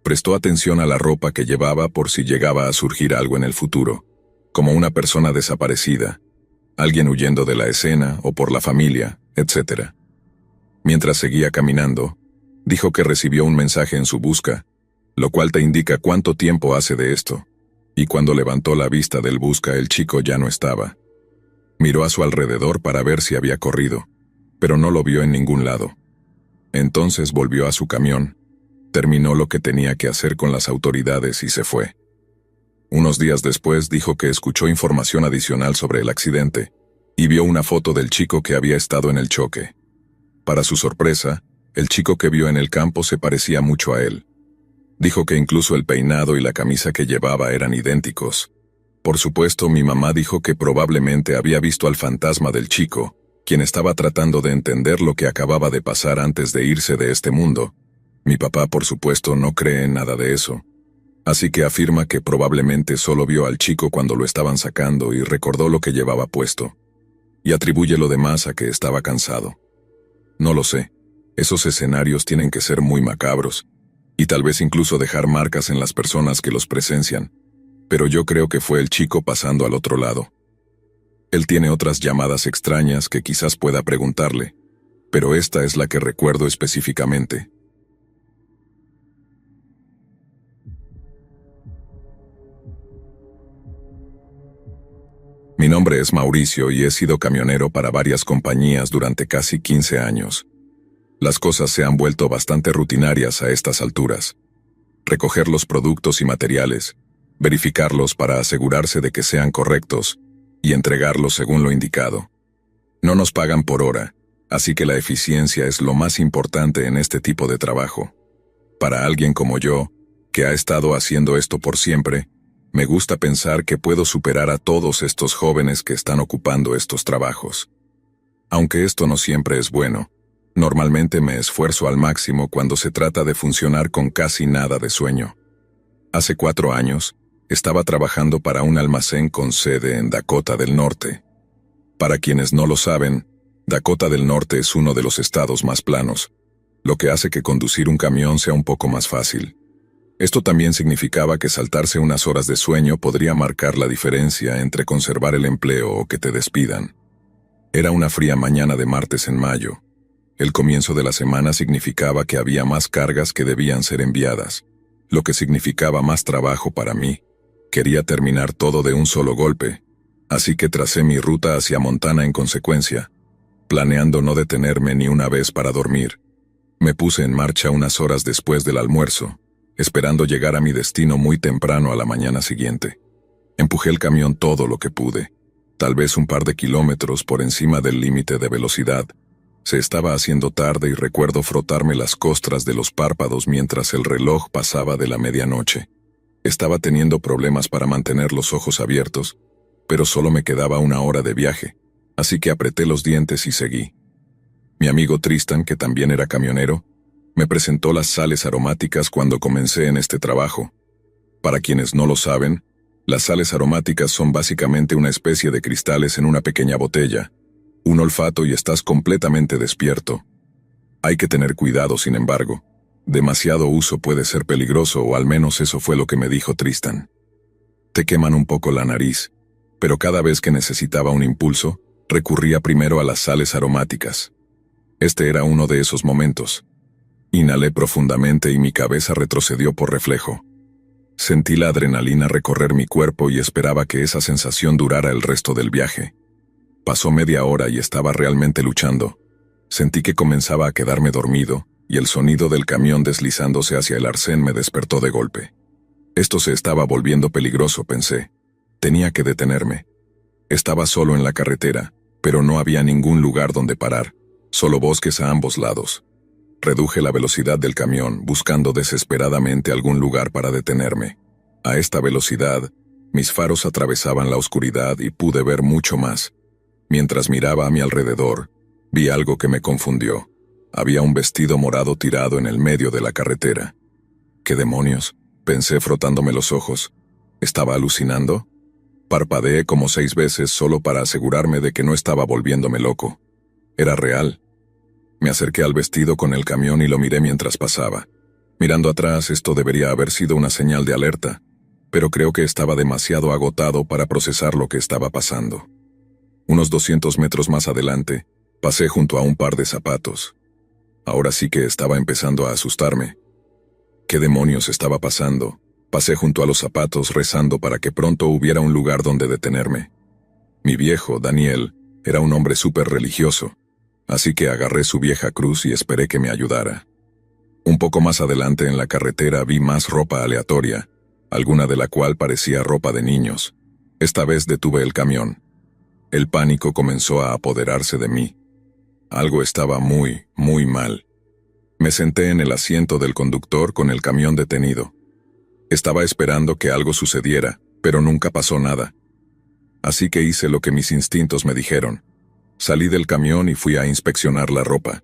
Prestó atención a la ropa que llevaba por si llegaba a surgir algo en el futuro, como una persona desaparecida, alguien huyendo de la escena o por la familia, etc. Mientras seguía caminando, dijo que recibió un mensaje en su busca, lo cual te indica cuánto tiempo hace de esto, y cuando levantó la vista del busca el chico ya no estaba. Miró a su alrededor para ver si había corrido, pero no lo vio en ningún lado. Entonces volvió a su camión, terminó lo que tenía que hacer con las autoridades y se fue. Unos días después dijo que escuchó información adicional sobre el accidente, y vio una foto del chico que había estado en el choque. Para su sorpresa, el chico que vio en el campo se parecía mucho a él. Dijo que incluso el peinado y la camisa que llevaba eran idénticos. Por supuesto, mi mamá dijo que probablemente había visto al fantasma del chico, quien estaba tratando de entender lo que acababa de pasar antes de irse de este mundo. Mi papá, por supuesto, no cree en nada de eso. Así que afirma que probablemente solo vio al chico cuando lo estaban sacando y recordó lo que llevaba puesto. Y atribuye lo demás a que estaba cansado. No lo sé. Esos escenarios tienen que ser muy macabros, y tal vez incluso dejar marcas en las personas que los presencian. Pero yo creo que fue el chico pasando al otro lado. Él tiene otras llamadas extrañas que quizás pueda preguntarle, pero esta es la que recuerdo específicamente. Mi nombre es Mauricio y he sido camionero para varias compañías durante casi 15 años. Las cosas se han vuelto bastante rutinarias a estas alturas. Recoger los productos y materiales, verificarlos para asegurarse de que sean correctos y entregarlos según lo indicado. No nos pagan por hora, así que la eficiencia es lo más importante en este tipo de trabajo. Para alguien como yo, que ha estado haciendo esto por siempre, me gusta pensar que puedo superar a todos estos jóvenes que están ocupando estos trabajos. Aunque esto no siempre es bueno, normalmente me esfuerzo al máximo cuando se trata de funcionar con casi nada de sueño. Hace 4 años, estaba trabajando para un almacén con sede en Dakota del Norte. Para quienes no lo saben, Dakota del Norte es uno de los estados más planos, lo que hace que conducir un camión sea un poco más fácil. Esto también significaba que saltarse unas horas de sueño podría marcar la diferencia entre conservar el empleo o que te despidan. Era una fría mañana de martes en mayo. El comienzo de la semana significaba que había más cargas que debían ser enviadas, lo que significaba más trabajo para mí. Quería terminar todo de un solo golpe, así que tracé mi ruta hacia Montana en consecuencia, planeando no detenerme ni una vez para dormir. Me puse en marcha unas horas después del almuerzo, esperando llegar a mi destino muy temprano a la mañana siguiente. Empujé el camión todo lo que pude, tal vez un par de kilómetros por encima del límite de velocidad. Se estaba haciendo tarde y recuerdo frotarme las costras de los párpados mientras el reloj pasaba de la medianoche. Estaba teniendo problemas para mantener los ojos abiertos, pero solo me quedaba 1 hora de viaje, así que apreté los dientes y seguí. Mi amigo Tristan, que también era camionero, me presentó las sales aromáticas cuando comencé en este trabajo. Para quienes no lo saben, las sales aromáticas son básicamente una especie de cristales en una pequeña botella, un olfato y estás completamente despierto. Hay que tener cuidado, sin embargo. Demasiado uso puede ser peligroso, o al menos eso fue lo que me dijo Tristan. Te queman un poco la nariz, pero cada vez que necesitaba un impulso, recurría primero a las sales aromáticas. Este era uno de esos momentos. Inhalé profundamente y mi cabeza retrocedió por reflejo. Sentí la adrenalina recorrer mi cuerpo y esperaba que esa sensación durara el resto del viaje. Pasó media hora y estaba realmente luchando. Sentí que comenzaba a quedarme dormido, y el sonido del camión deslizándose hacia el arcén me despertó de golpe. Esto se estaba volviendo peligroso, pensé. Tenía que detenerme. Estaba solo en la carretera, pero no había ningún lugar donde parar, solo bosques a ambos lados. Reduje la velocidad del camión, buscando desesperadamente algún lugar para detenerme. A esta velocidad, mis faros atravesaban la oscuridad y pude ver mucho más. Mientras miraba a mi alrededor, vi algo que me confundió. Había un vestido morado tirado en el medio de la carretera. ¿Qué demonios?, pensé frotándome los ojos. ¿Estaba alucinando? Parpadeé como 6 veces solo para asegurarme de que no estaba volviéndome loco. Era real. Me acerqué al vestido con el camión y lo miré mientras pasaba. Mirando atrás, esto debería haber sido una señal de alerta, pero creo que estaba demasiado agotado para procesar lo que estaba pasando. Unos 200 metros más adelante, pasé junto a un par de zapatos. Ahora sí que estaba empezando a asustarme. ¿Qué demonios estaba pasando? Pasé junto a los zapatos rezando para que pronto hubiera un lugar donde detenerme. Mi viejo, Daniel, era un hombre súper religioso, así que agarré su vieja cruz y esperé que me ayudara. Un poco más adelante en la carretera vi más ropa aleatoria, alguna de la cual parecía ropa de niños. Esta vez detuve el camión. El pánico comenzó a apoderarse de mí. Algo estaba muy, muy mal. Me senté en el asiento del conductor con el camión detenido. Estaba esperando que algo sucediera, pero nunca pasó nada. Así que hice lo que mis instintos me dijeron. Salí del camión y fui a inspeccionar la ropa.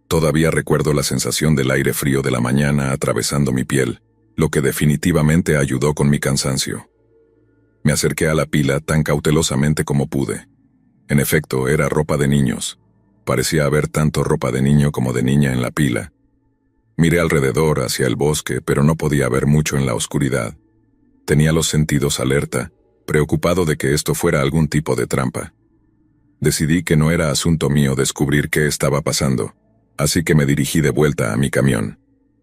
Todavía recuerdo la sensación del aire frío de la mañana atravesando mi piel, lo que definitivamente ayudó con mi cansancio. Me acerqué a la pila tan cautelosamente como pude. En efecto, era ropa de niños. Parecía haber tanto ropa de niño como de niña en la pila. Miré alrededor hacia el bosque, pero no podía ver mucho en la oscuridad. Tenía los sentidos alerta, preocupado de que esto fuera algún tipo de trampa. Decidí que no era asunto mío descubrir qué estaba pasando, así que me dirigí de vuelta a mi camión.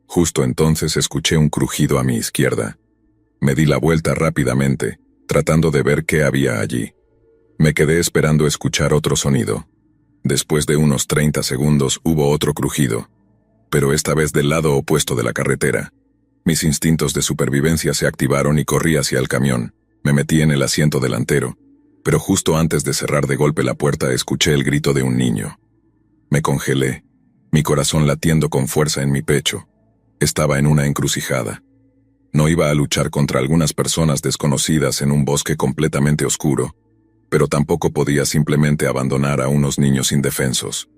Justo entonces escuché un crujido a mi izquierda. Me di la vuelta rápidamente, tratando de ver qué había allí. Me quedé esperando escuchar otro sonido. Después de unos 30 segundos hubo otro crujido, pero esta vez del lado opuesto de la carretera. Mis instintos de supervivencia se activaron y corrí hacia el camión. Me metí en el asiento delantero, pero justo antes de cerrar de golpe la puerta escuché el grito de un niño. Me congelé, mi corazón latiendo con fuerza en mi pecho. Estaba en una encrucijada. No iba a luchar contra algunas personas desconocidas en un bosque completamente oscuro, pero tampoco podía simplemente abandonar a unos niños indefensos.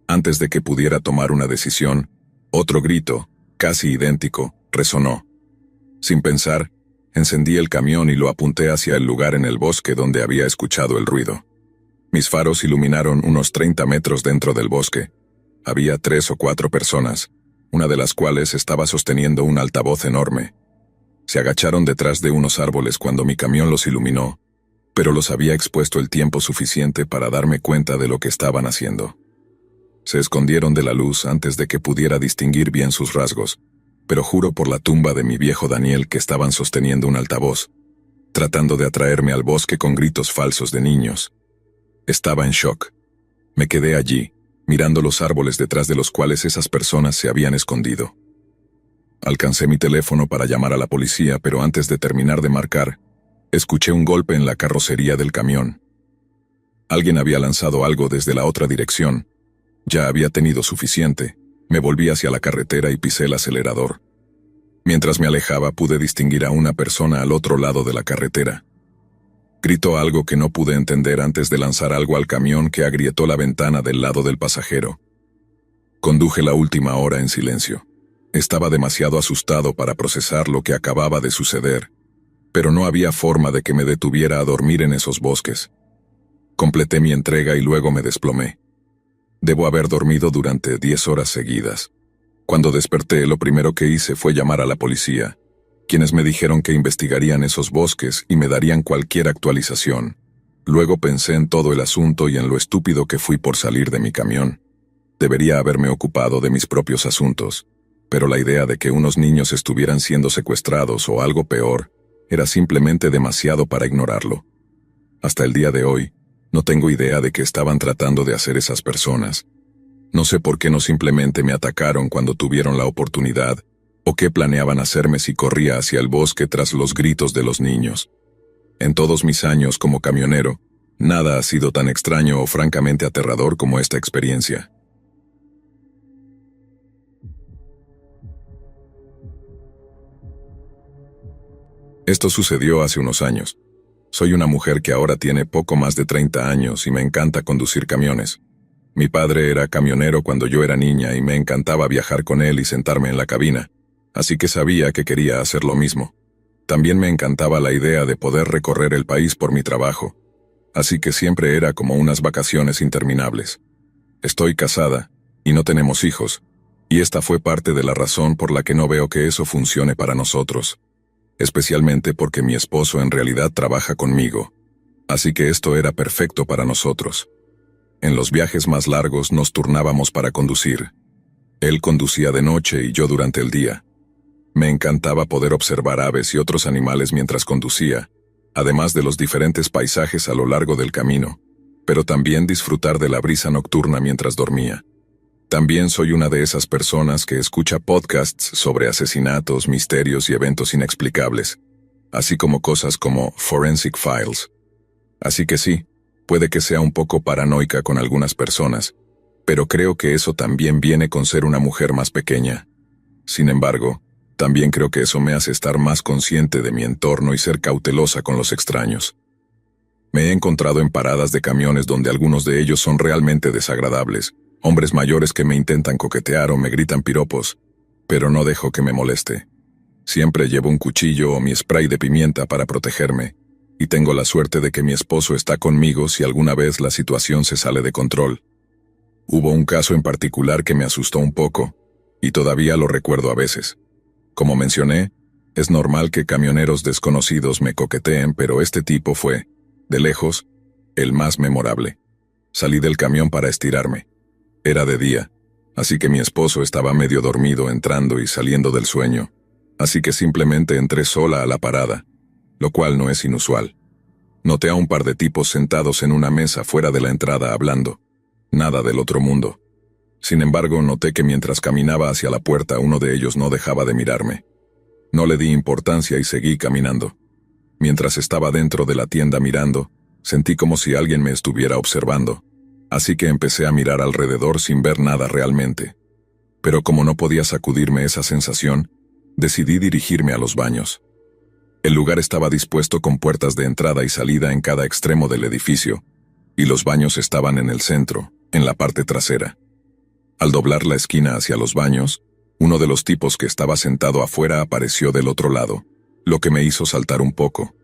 Antes de que pudiera tomar una decisión, otro grito, casi idéntico, resonó. Sin pensar, encendí el camión y lo apunté hacia el lugar en el bosque donde había escuchado el ruido. Mis faros iluminaron unos 30 metros dentro del bosque. Había 3 o 4 personas, una de las cuales estaba sosteniendo un altavoz enorme. Se agacharon detrás de unos árboles cuando mi camión los iluminó, pero los había expuesto el tiempo suficiente para darme cuenta de lo que estaban haciendo. Se escondieron de la luz antes de que pudiera distinguir bien sus rasgos, pero juro por la tumba de mi viejo Daniel que estaban sosteniendo un altavoz, tratando de atraerme al bosque con gritos falsos de niños. Estaba en shock. Me quedé allí, mirando los árboles detrás de los cuales esas personas se habían escondido. Alcancé mi teléfono para llamar a la policía, pero antes de terminar de marcar, escuché un golpe en la carrocería del camión. Alguien había lanzado algo desde la otra dirección. Ya había tenido suficiente. Me volví hacia la carretera y pisé el acelerador. Mientras me alejaba pude distinguir a una persona al otro lado de la carretera. Gritó algo que no pude entender antes de lanzar algo al camión que agrietó la ventana del lado del pasajero. Conduje la última hora en silencio. Estaba demasiado asustado para procesar lo que acababa de suceder, pero no había forma de que me detuviera a dormir en esos bosques. Completé mi entrega y luego me desplomé. Debo haber dormido durante 10 horas seguidas. Cuando desperté, lo primero que hice fue llamar a la policía, quienes me dijeron que investigarían esos bosques y me darían cualquier actualización. Luego pensé en todo el asunto y en lo estúpido que fui por salir de mi camión. Debería haberme ocupado de mis propios asuntos, pero la idea de que unos niños estuvieran siendo secuestrados o algo peor, era simplemente demasiado para ignorarlo. Hasta el día de hoy, no tengo idea de qué estaban tratando de hacer esas personas. No sé por qué no simplemente me atacaron cuando tuvieron la oportunidad, o qué planeaban hacerme si corría hacia el bosque tras los gritos de los niños. En todos mis años como camionero, nada ha sido tan extraño o francamente aterrador como esta experiencia. Esto sucedió hace unos años. Soy una mujer que ahora tiene poco más de 30 años y me encanta conducir camiones. Mi padre era camionero cuando yo era niña y me encantaba viajar con él y sentarme en la cabina, así que sabía que quería hacer lo mismo. También me encantaba la idea de poder recorrer el país por mi trabajo, así que siempre era como unas vacaciones interminables. Estoy casada, y no tenemos hijos, y esta fue parte de la razón por la que no veo que eso funcione para nosotros. Especialmente porque mi esposo en realidad trabaja conmigo, así que esto era perfecto para nosotros. En los viajes más largos nos turnábamos para conducir. Él conducía de noche y yo durante el día. Me encantaba poder observar aves y otros animales mientras conducía, además de los diferentes paisajes a lo largo del camino, pero también disfrutar de la brisa nocturna mientras dormía. También soy una de esas personas que escucha podcasts sobre asesinatos, misterios y eventos inexplicables, así como cosas como Forensic Files. Así que sí, puede que sea un poco paranoica con algunas personas, pero creo que eso también viene con ser una mujer más pequeña. Sin embargo, También creo que eso me hace estar más consciente de mi entorno y ser cautelosa con los extraños. Me he encontrado en paradas de camiones donde algunos de ellos son realmente desagradables, hombres mayores que me intentan coquetear o me gritan piropos, pero no dejo que me moleste. Siempre llevo un cuchillo o mi spray de pimienta para protegerme, y tengo la suerte de que mi esposo está conmigo si alguna vez la situación se sale de control. Hubo un caso en particular que me asustó un poco, y todavía lo recuerdo a veces. Como mencioné, es normal que camioneros desconocidos me coqueteen, pero este tipo fue, de lejos, el más memorable. Salí del camión para estirarme. Era de día, así que mi esposo estaba medio dormido entrando y saliendo del sueño, así que simplemente entré sola a la parada, lo cual no es inusual. Noté a un par de tipos sentados en una mesa fuera de la entrada hablando. Nada del otro mundo. Sin embargo, noté que mientras caminaba hacia la puerta uno de ellos no dejaba de mirarme. No le di importancia y seguí caminando. Mientras estaba dentro de la tienda mirando, sentí como si alguien me estuviera observando, así que empecé a mirar alrededor sin ver nada realmente. Pero como no podía sacudirme esa sensación, decidí dirigirme a los baños. El lugar estaba dispuesto con puertas de entrada y salida en cada extremo del edificio, y los baños estaban en el centro, en la parte trasera. Al doblar la esquina hacia los baños, uno de los tipos que estaba sentado afuera apareció del otro lado, lo que me hizo saltar un poco,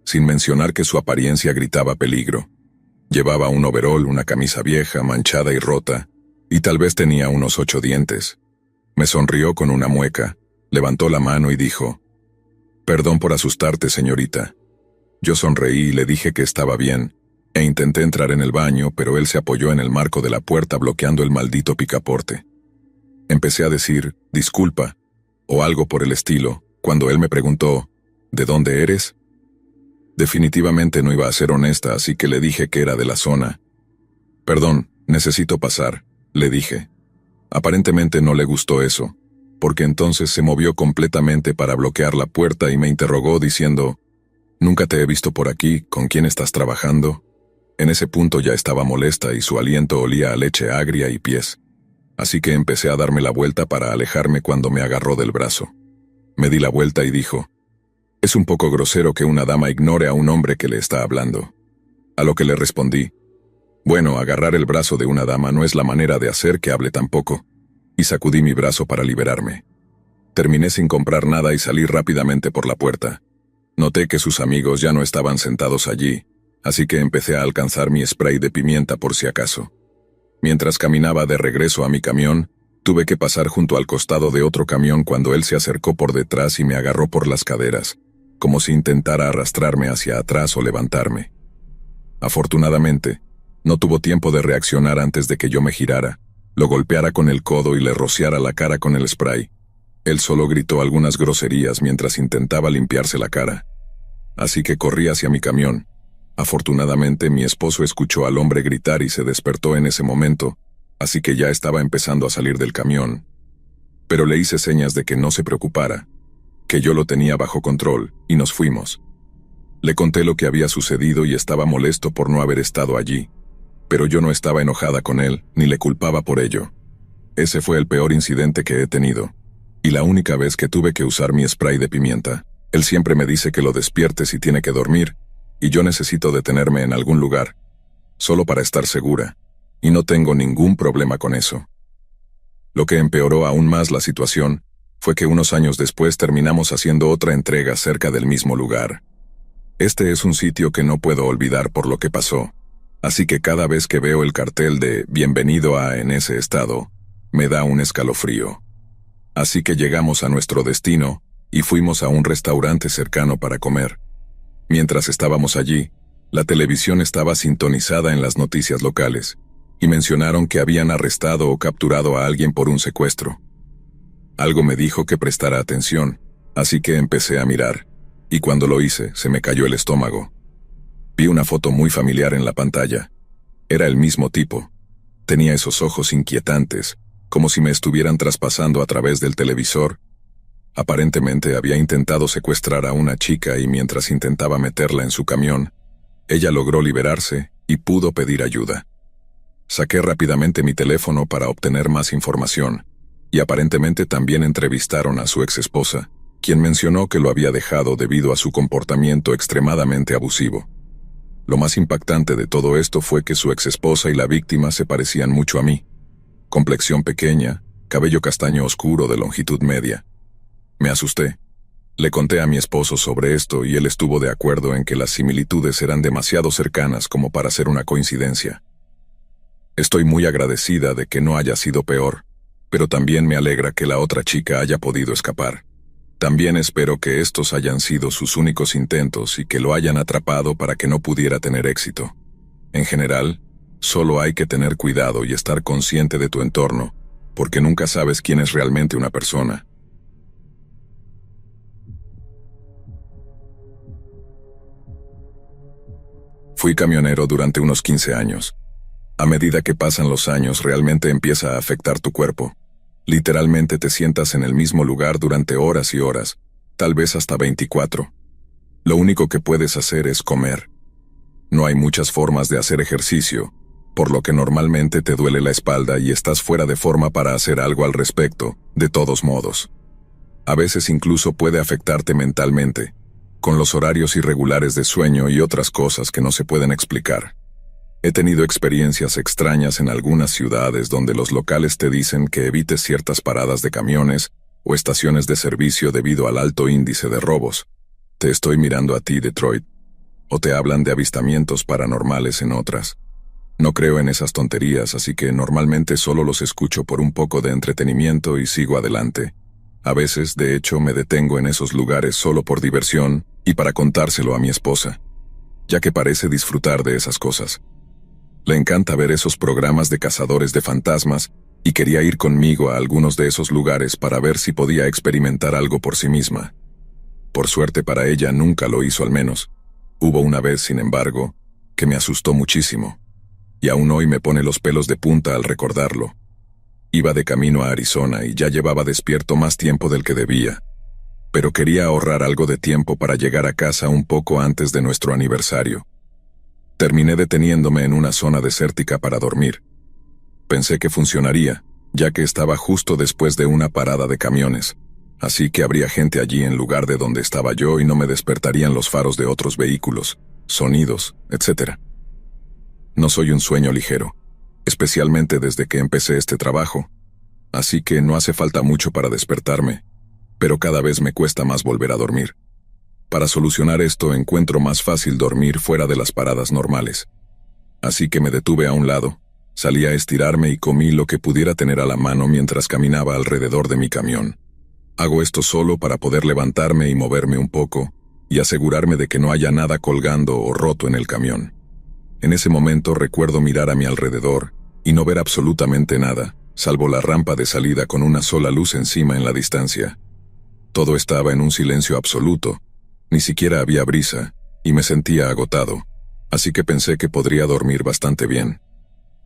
sin mencionar que su apariencia gritaba peligro. Llevaba un overol, una camisa vieja, manchada y rota, y tal vez tenía unos 8 dientes. Me sonrió con una mueca, levantó la mano y dijo: «Perdón por asustarte, señorita». Yo sonreí y le dije que estaba bien, e intenté entrar en el baño, pero él se apoyó en el marco de la puerta bloqueando el maldito picaporte. Empecé a decir, «disculpa», o algo por el estilo, cuando él me preguntó, «¿de dónde eres?». Definitivamente no iba a ser honesta, así que le dije que era de la zona. «Perdón, necesito pasar», le dije. Aparentemente no le gustó eso, porque entonces se movió completamente para bloquear la puerta y me interrogó diciendo, «Nunca te he visto por aquí, ¿con quién estás trabajando?». En ese punto ya estaba molesta y su aliento olía a leche agria y pies. Así que empecé a darme la vuelta para alejarme cuando me agarró del brazo. Me di la vuelta y dijo, «Es un poco grosero que una dama ignore a un hombre que le está hablando». A lo que le respondí, «Bueno, agarrar el brazo de una dama no es la manera de hacer que hable tampoco», y sacudí mi brazo para liberarme. Terminé sin comprar nada y salí rápidamente por la puerta. Noté que sus amigos ya no estaban sentados allí, así que empecé a alcanzar mi spray de pimienta por si acaso. Mientras caminaba de regreso a mi camión, tuve que pasar junto al costado de otro camión cuando él se acercó por detrás y me agarró por las caderas, como si intentara arrastrarme hacia atrás o levantarme. Afortunadamente, no tuvo tiempo de reaccionar antes de que yo me girara, lo golpeara con el codo y le rociara la cara con el spray. Él solo gritó algunas groserías mientras intentaba limpiarse la cara. Así que corrí hacia mi camión. Afortunadamente, mi esposo escuchó al hombre gritar y se despertó en ese momento, así que ya estaba empezando a salir del camión. Pero le hice señas de que no se preocupara, que yo lo tenía bajo control, y nos fuimos. Le conté lo que había sucedido y estaba molesto por no haber estado allí, pero yo no estaba enojada con él, ni le culpaba por ello. Ese fue el peor incidente que he tenido, y la única vez que tuve que usar mi spray de pimienta. Él siempre me dice que lo despierte si tiene que dormir, y yo necesito detenerme en algún lugar, solo para estar segura, y no tengo ningún problema con eso. Lo que empeoró aún más la situación fue que unos años después terminamos haciendo otra entrega cerca del mismo lugar. Este es un sitio que no puedo olvidar por lo que pasó, así que cada vez que veo el cartel de «Bienvenido a» en ese estado, me da un escalofrío. Así que llegamos a nuestro destino y fuimos a un restaurante cercano para comer. Mientras estábamos allí, la televisión estaba sintonizada en las noticias locales, y mencionaron que habían arrestado o capturado a alguien por un secuestro. Algo me dijo que prestara atención, así que empecé a mirar, y cuando lo hice, se me cayó el estómago. Vi una foto muy familiar en la pantalla. Era el mismo tipo. Tenía esos ojos inquietantes, como si me estuvieran traspasando a través del televisor. Aparentemente había intentado secuestrar a una chica y mientras intentaba meterla en su camión, ella logró liberarse y pudo pedir ayuda. Saqué rápidamente mi teléfono para obtener más información, y aparentemente también entrevistaron a su exesposa, quien mencionó que lo había dejado debido a su comportamiento extremadamente abusivo. Lo más impactante de todo esto fue que su exesposa y la víctima se parecían mucho a mí. Complexión pequeña, cabello castaño oscuro de longitud media. Me asusté. Le conté a mi esposo sobre esto y él estuvo de acuerdo en que las similitudes eran demasiado cercanas como para ser una coincidencia. Estoy muy agradecida de que no haya sido peor, pero también me alegra que la otra chica haya podido escapar. También espero que estos hayan sido sus únicos intentos y que lo hayan atrapado para que no pudiera tener éxito. En general, solo hay que tener cuidado y estar consciente de tu entorno, porque nunca sabes quién es realmente una persona. Fui camionero durante unos 15 años. A medida que pasan los años, realmente empieza a afectar tu cuerpo. Literalmente te sientas en el mismo lugar durante horas y horas, tal vez hasta 24. Lo único que puedes hacer es comer. No hay muchas formas de hacer ejercicio, por lo que normalmente te duele la espalda y estás fuera de forma para hacer algo al respecto, de todos modos. A veces incluso puede afectarte mentalmente, con los horarios irregulares de sueño y otras cosas que no se pueden explicar. He tenido experiencias extrañas en algunas ciudades donde los locales te dicen que evites ciertas paradas de camiones o estaciones de servicio debido al alto índice de robos. Te estoy mirando a ti, Detroit. O te hablan de avistamientos paranormales en otras. No creo en esas tonterías, así que normalmente solo los escucho por un poco de entretenimiento y sigo adelante. A veces, de hecho, me detengo en esos lugares solo por diversión y para contárselo a mi esposa, ya que parece disfrutar de esas cosas. Le encanta ver esos programas de cazadores de fantasmas y quería ir conmigo a algunos de esos lugares para ver si podía experimentar algo por sí misma. Por suerte para ella nunca lo hizo al menos. Hubo una vez, sin embargo, que me asustó muchísimo. Y aún hoy me pone los pelos de punta al recordarlo. Iba de camino a Arizona y ya llevaba despierto más tiempo del que debía. Pero quería ahorrar algo de tiempo para llegar a casa un poco antes de nuestro aniversario. Terminé deteniéndome en una zona desértica para dormir. Pensé que funcionaría, ya que estaba justo después de una parada de camiones, así que habría gente allí en lugar de donde estaba yo y no me despertarían los faros de otros vehículos, sonidos, etc. No soy un sueño ligero, especialmente desde que empecé este trabajo, así que no hace falta mucho para despertarme, pero cada vez me cuesta más volver a dormir. Para solucionar esto encuentro más fácil dormir fuera de las paradas normales. Así que me detuve a un lado, salí a estirarme y comí lo que pudiera tener a la mano mientras caminaba alrededor de mi camión. Hago esto solo para poder levantarme y moverme un poco, y asegurarme de que no haya nada colgando o roto en el camión. En ese momento recuerdo mirar a mi alrededor, y no ver absolutamente nada, salvo la rampa de salida con una sola luz encima en la distancia. Todo estaba en un silencio absoluto. Ni siquiera había brisa, y me sentía agotado, así que pensé que podría dormir bastante bien.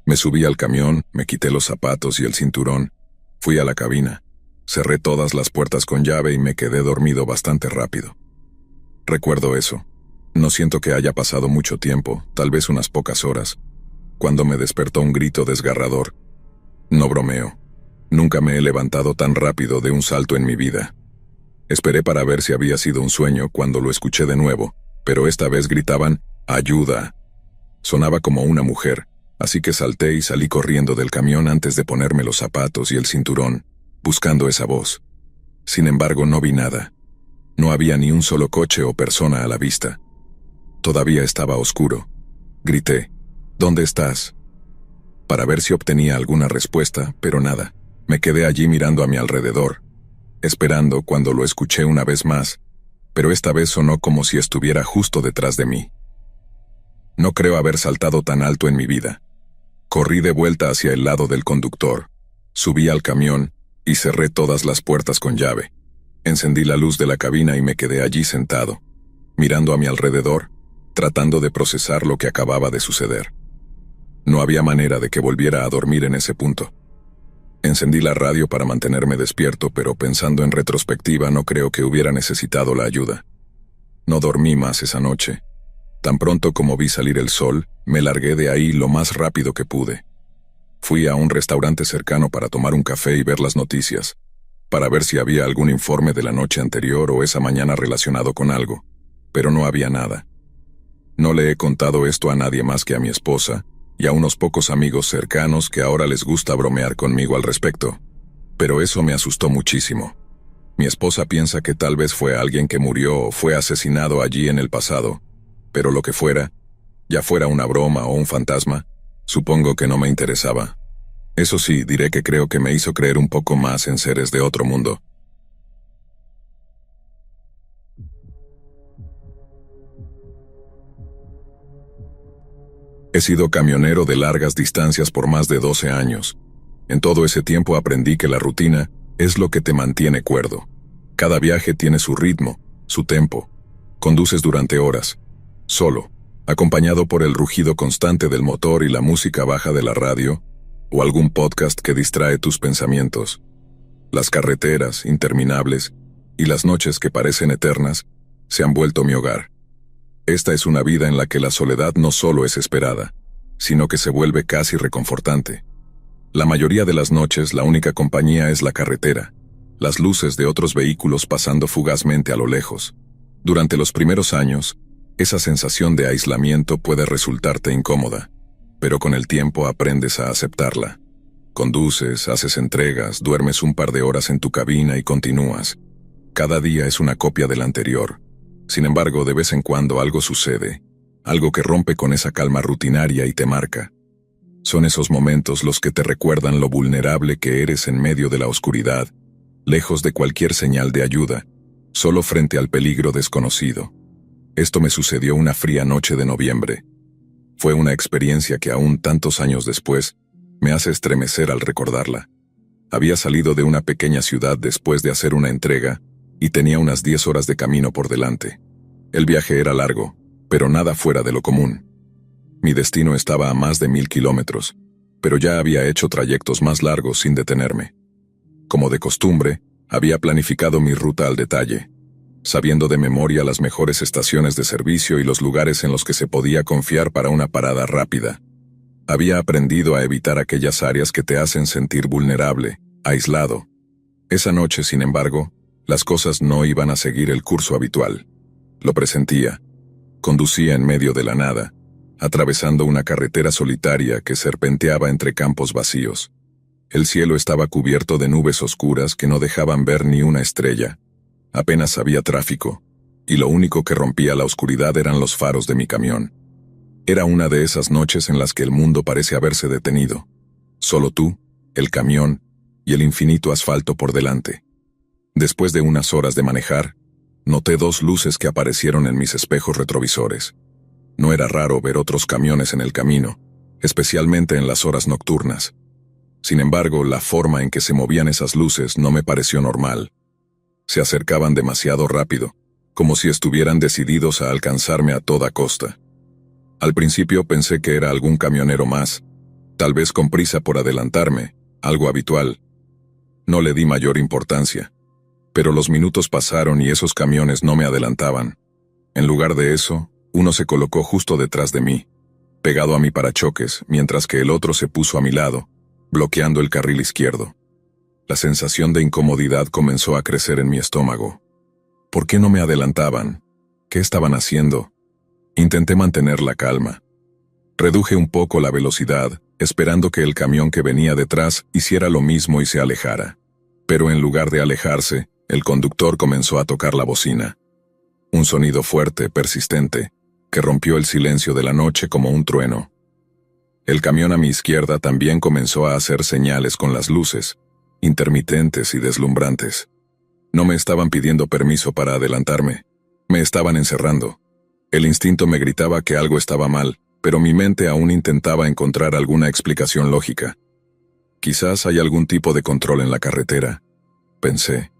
Me subí al camión, me quité los zapatos y el cinturón, fui a la cabina, cerré todas las puertas con llave y me quedé dormido bastante rápido. Recuerdo eso. No siento que haya pasado mucho tiempo, tal vez unas pocas horas, cuando me despertó un grito desgarrador. No bromeo. Nunca me he levantado tan rápido de un salto en mi vida. Esperé para ver si había sido un sueño cuando lo escuché de nuevo, pero esta vez gritaban ¡ayuda! Sonaba como una mujer, así que salté y salí corriendo del camión antes de ponerme los zapatos y el cinturón, buscando esa voz. Sin embargo, no vi nada. No había ni un solo coche o persona a la vista. Todavía estaba oscuro. Grité, ¿dónde estás? Para ver si obtenía alguna respuesta, pero nada. Me quedé allí mirando a mi alrededor, esperando cuando lo escuché una vez más, pero esta vez sonó como si estuviera justo detrás de mí. No creo haber saltado tan alto en mi vida. Corrí de vuelta hacia el lado del conductor, subí al camión y cerré todas las puertas con llave. Encendí la luz de la cabina y me quedé allí sentado, mirando a mi alrededor, tratando de procesar lo que acababa de suceder. No había manera de que volviera a dormir en ese punto. Encendí la radio para mantenerme despierto, pero pensando en retrospectiva no creo que hubiera necesitado la ayuda. No dormí más esa noche. Tan pronto como vi salir el sol, me largué de ahí lo más rápido que pude. Fui a un restaurante cercano para tomar un café y ver las noticias, para ver si había algún informe de la noche anterior o esa mañana relacionado con algo, pero no había nada. No le he contado esto a nadie más que a mi esposa y a unos pocos amigos cercanos que ahora les gusta bromear conmigo al respecto, pero eso me asustó muchísimo. Mi esposa piensa que tal vez fue alguien que murió o fue asesinado allí en el pasado, pero lo que fuera, ya fuera una broma o un fantasma, supongo que no me interesaba. Eso sí, diré que creo que me hizo creer un poco más en seres de otro mundo. He sido camionero de largas distancias por más de 12 años. En todo ese tiempo aprendí que la rutina es lo que te mantiene cuerdo. Cada viaje tiene su ritmo, su tempo. Conduces durante horas, solo, acompañado por el rugido constante del motor y la música baja de la radio, o algún podcast que distrae tus pensamientos. Las carreteras, interminables, y las noches que parecen eternas, se han vuelto mi hogar. Esta es una vida en la que la soledad no solo es esperada, sino que se vuelve casi reconfortante. La mayoría de las noches la única compañía es la carretera, las luces de otros vehículos pasando fugazmente a lo lejos. Durante los primeros años, esa sensación de aislamiento puede resultarte incómoda, pero con el tiempo aprendes a aceptarla. Conduces, haces entregas, duermes un par de horas en tu cabina y continúas. Cada día es una copia del anterior. Sin embargo, de vez en cuando algo sucede, algo que rompe con esa calma rutinaria y te marca. Son esos momentos los que te recuerdan lo vulnerable que eres en medio de la oscuridad, lejos de cualquier señal de ayuda, solo frente al peligro desconocido. Esto me sucedió una fría noche de noviembre. Fue una experiencia que aún tantos años después, me hace estremecer al recordarla. Había salido de una pequeña ciudad después de hacer una entrega, y tenía unas 10 horas de camino por delante. El viaje era largo, pero nada fuera de lo común. Mi destino estaba a más de 1000 kilómetros, pero ya había hecho trayectos más largos sin detenerme. Como de costumbre, había planificado mi ruta al detalle, sabiendo de memoria las mejores estaciones de servicio y los lugares en los que se podía confiar para una parada rápida. Había aprendido a evitar aquellas áreas que te hacen sentir vulnerable, aislado. Esa noche, sin embargo, las cosas no iban a seguir el curso habitual. Lo presentía. Conducía en medio de la nada, atravesando una carretera solitaria que serpenteaba entre campos vacíos. El cielo estaba cubierto de nubes oscuras que no dejaban ver ni una estrella. Apenas había tráfico, y lo único que rompía la oscuridad eran los faros de mi camión. Era una de esas noches en las que el mundo parece haberse detenido. Solo tú, el camión y el infinito asfalto por delante. Después de unas horas de manejar, noté 2 luces que aparecieron en mis espejos retrovisores. No era raro ver otros camiones en el camino, especialmente en las horas nocturnas. Sin embargo, la forma en que se movían esas luces no me pareció normal. Se acercaban demasiado rápido, como si estuvieran decididos a alcanzarme a toda costa. Al principio pensé que era algún camionero más, tal vez con prisa por adelantarme, algo habitual. No le di mayor importancia. Pero los minutos pasaron y esos camiones no me adelantaban. En lugar de eso, uno se colocó justo detrás de mí, pegado a mi parachoques, mientras que el otro se puso a mi lado, bloqueando el carril izquierdo. La sensación de incomodidad comenzó a crecer en mi estómago. ¿Por qué no me adelantaban? ¿Qué estaban haciendo? Intenté mantener la calma. Reduje un poco la velocidad, esperando que el camión que venía detrás hiciera lo mismo y se alejara. Pero en lugar de alejarse, el conductor comenzó a tocar la bocina. Un sonido fuerte, persistente, que rompió el silencio de la noche como un trueno. El camión a mi izquierda también comenzó a hacer señales con las luces, intermitentes y deslumbrantes. No me estaban pidiendo permiso para adelantarme, me estaban encerrando. El instinto me gritaba que algo estaba mal, pero mi mente aún intentaba encontrar alguna explicación lógica. Quizás hay algún tipo de control en la carretera, pensé.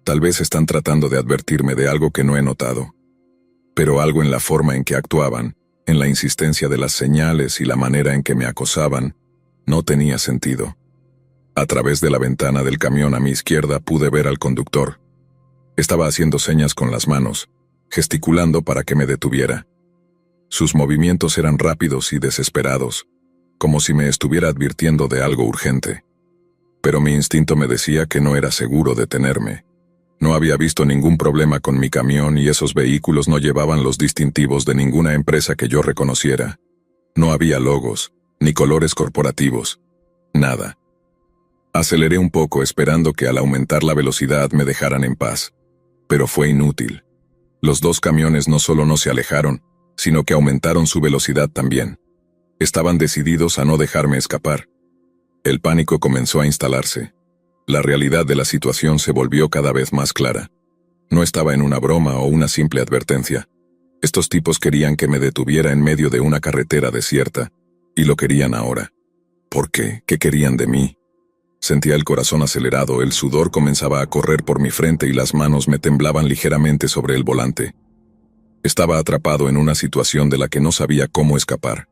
Tal vez están tratando de advertirme de algo que no he notado. Pero algo en la forma en que actuaban, en la insistencia de las señales y la manera en que me acosaban, no tenía sentido. A través de la ventana del camión a mi izquierda pude ver al conductor. Estaba haciendo señas con las manos, gesticulando para que me detuviera. Sus movimientos eran rápidos y desesperados, como si me estuviera advirtiendo de algo urgente. Pero mi instinto me decía que no era seguro detenerme. No había visto ningún problema con mi camión y esos vehículos no llevaban los distintivos de ninguna empresa que yo reconociera. No había logos, ni colores corporativos. Nada. Aceleré un poco esperando que al aumentar la velocidad me dejaran en paz. Pero fue inútil. Los dos camiones no solo no se alejaron, sino que aumentaron su velocidad también. Estaban decididos a no dejarme escapar. El pánico comenzó a instalarse. La realidad de la situación se volvió cada vez más clara. No estaba en una broma o una simple advertencia. Estos tipos querían que me detuviera en medio de una carretera desierta, y lo querían ahora. ¿Por qué? ¿Qué querían de mí? Sentía el corazón acelerado, el sudor comenzaba a correr por mi frente y las manos me temblaban ligeramente sobre el volante. Estaba atrapado en una situación de la que no sabía cómo escapar.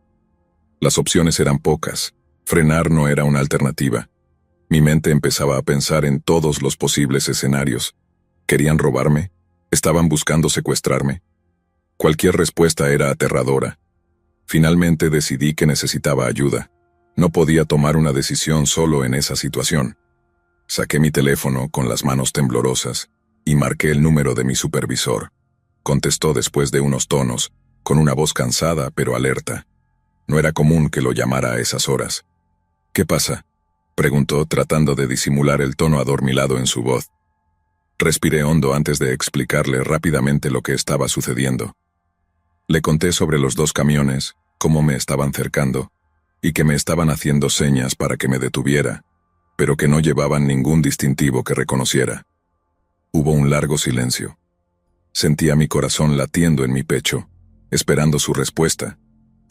Las opciones eran pocas. Frenar no era una alternativa. Mi mente empezaba a pensar en todos los posibles escenarios. ¿Querían robarme? ¿Estaban buscando secuestrarme? Cualquier respuesta era aterradora. Finalmente decidí que necesitaba ayuda. No podía tomar una decisión solo en esa situación. Saqué mi teléfono con las manos temblorosas y marqué el número de mi supervisor. Contestó después de unos tonos, con una voz cansada pero alerta. No era común que lo llamara a esas horas. ¿Qué pasa?, preguntó tratando de disimular el tono adormilado en su voz. Respiré hondo antes de explicarle rápidamente lo que estaba sucediendo. Le conté sobre los dos camiones, cómo me estaban cercando, y que me estaban haciendo señas para que me detuviera, pero que no llevaban ningún distintivo que reconociera. Hubo un largo silencio. Sentía mi corazón latiendo en mi pecho, esperando su respuesta,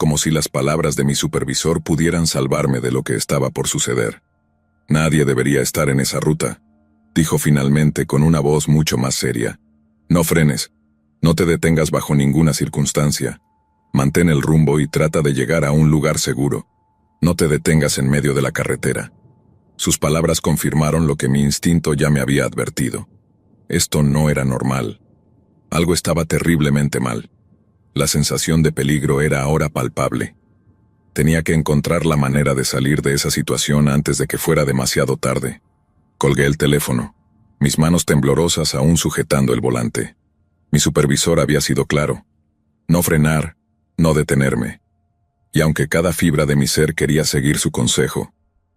como si las palabras de mi supervisor pudieran salvarme de lo que estaba por suceder. Nadie debería estar en esa ruta, dijo finalmente con una voz mucho más seria. No frenes, no te detengas bajo ninguna circunstancia. Mantén el rumbo y trata de llegar a un lugar seguro. No te detengas en medio de la carretera. Sus palabras confirmaron lo que mi instinto ya me había advertido. Esto no era normal. Algo estaba terriblemente mal. La sensación de peligro era ahora palpable. Tenía que encontrar la manera de salir de esa situación antes de que fuera demasiado tarde. Colgué el teléfono, mis manos temblorosas aún sujetando el volante. Mi supervisor había sido claro. No frenar, no detenerme. Y aunque cada fibra de mi ser quería seguir su consejo,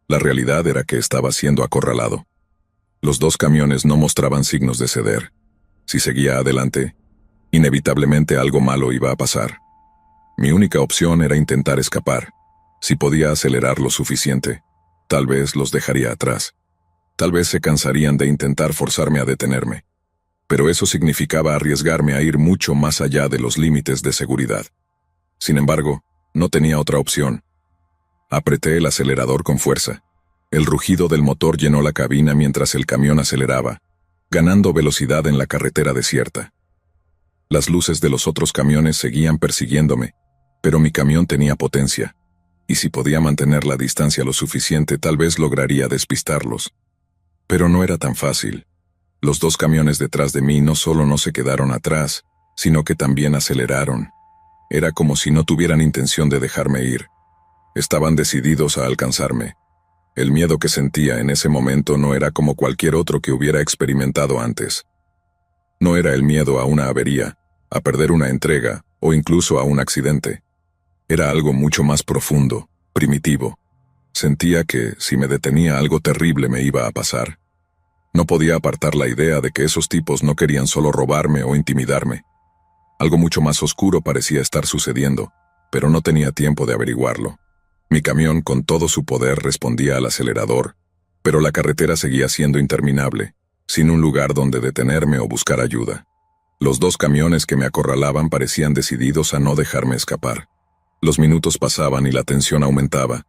la realidad era que estaba siendo acorralado. Los dos camiones no mostraban signos de ceder. Si seguía adelante, inevitablemente algo malo iba a pasar. Mi única opción era intentar escapar. Si podía acelerar lo suficiente, tal vez los dejaría atrás. Tal vez se cansarían de intentar forzarme a detenerme. Pero eso significaba arriesgarme a ir mucho más allá de los límites de seguridad. Sin embargo, no tenía otra opción. Apreté el acelerador con fuerza. El rugido del motor llenó la cabina mientras el camión aceleraba, ganando velocidad en la carretera desierta. Las luces de los otros camiones seguían persiguiéndome, pero mi camión tenía potencia, y si podía mantener la distancia lo suficiente tal vez lograría despistarlos. Pero no era tan fácil. Los dos camiones detrás de mí no solo no se quedaron atrás, sino que también aceleraron. Era como si no tuvieran intención de dejarme ir. Estaban decididos a alcanzarme. El miedo que sentía en ese momento no era como cualquier otro que hubiera experimentado antes. No era el miedo a una avería, a perder una entrega o incluso a un accidente. Era algo mucho más profundo, primitivo. Sentía que, si me detenía, algo terrible me iba a pasar. No podía apartar la idea de que esos tipos no querían solo robarme o intimidarme. Algo mucho más oscuro parecía estar sucediendo, pero no tenía tiempo de averiguarlo. Mi camión con todo su poder respondía al acelerador, pero la carretera seguía siendo interminable, sin un lugar donde detenerme o buscar ayuda. Los dos camiones que me acorralaban parecían decididos a no dejarme escapar. Los minutos pasaban y la tensión aumentaba.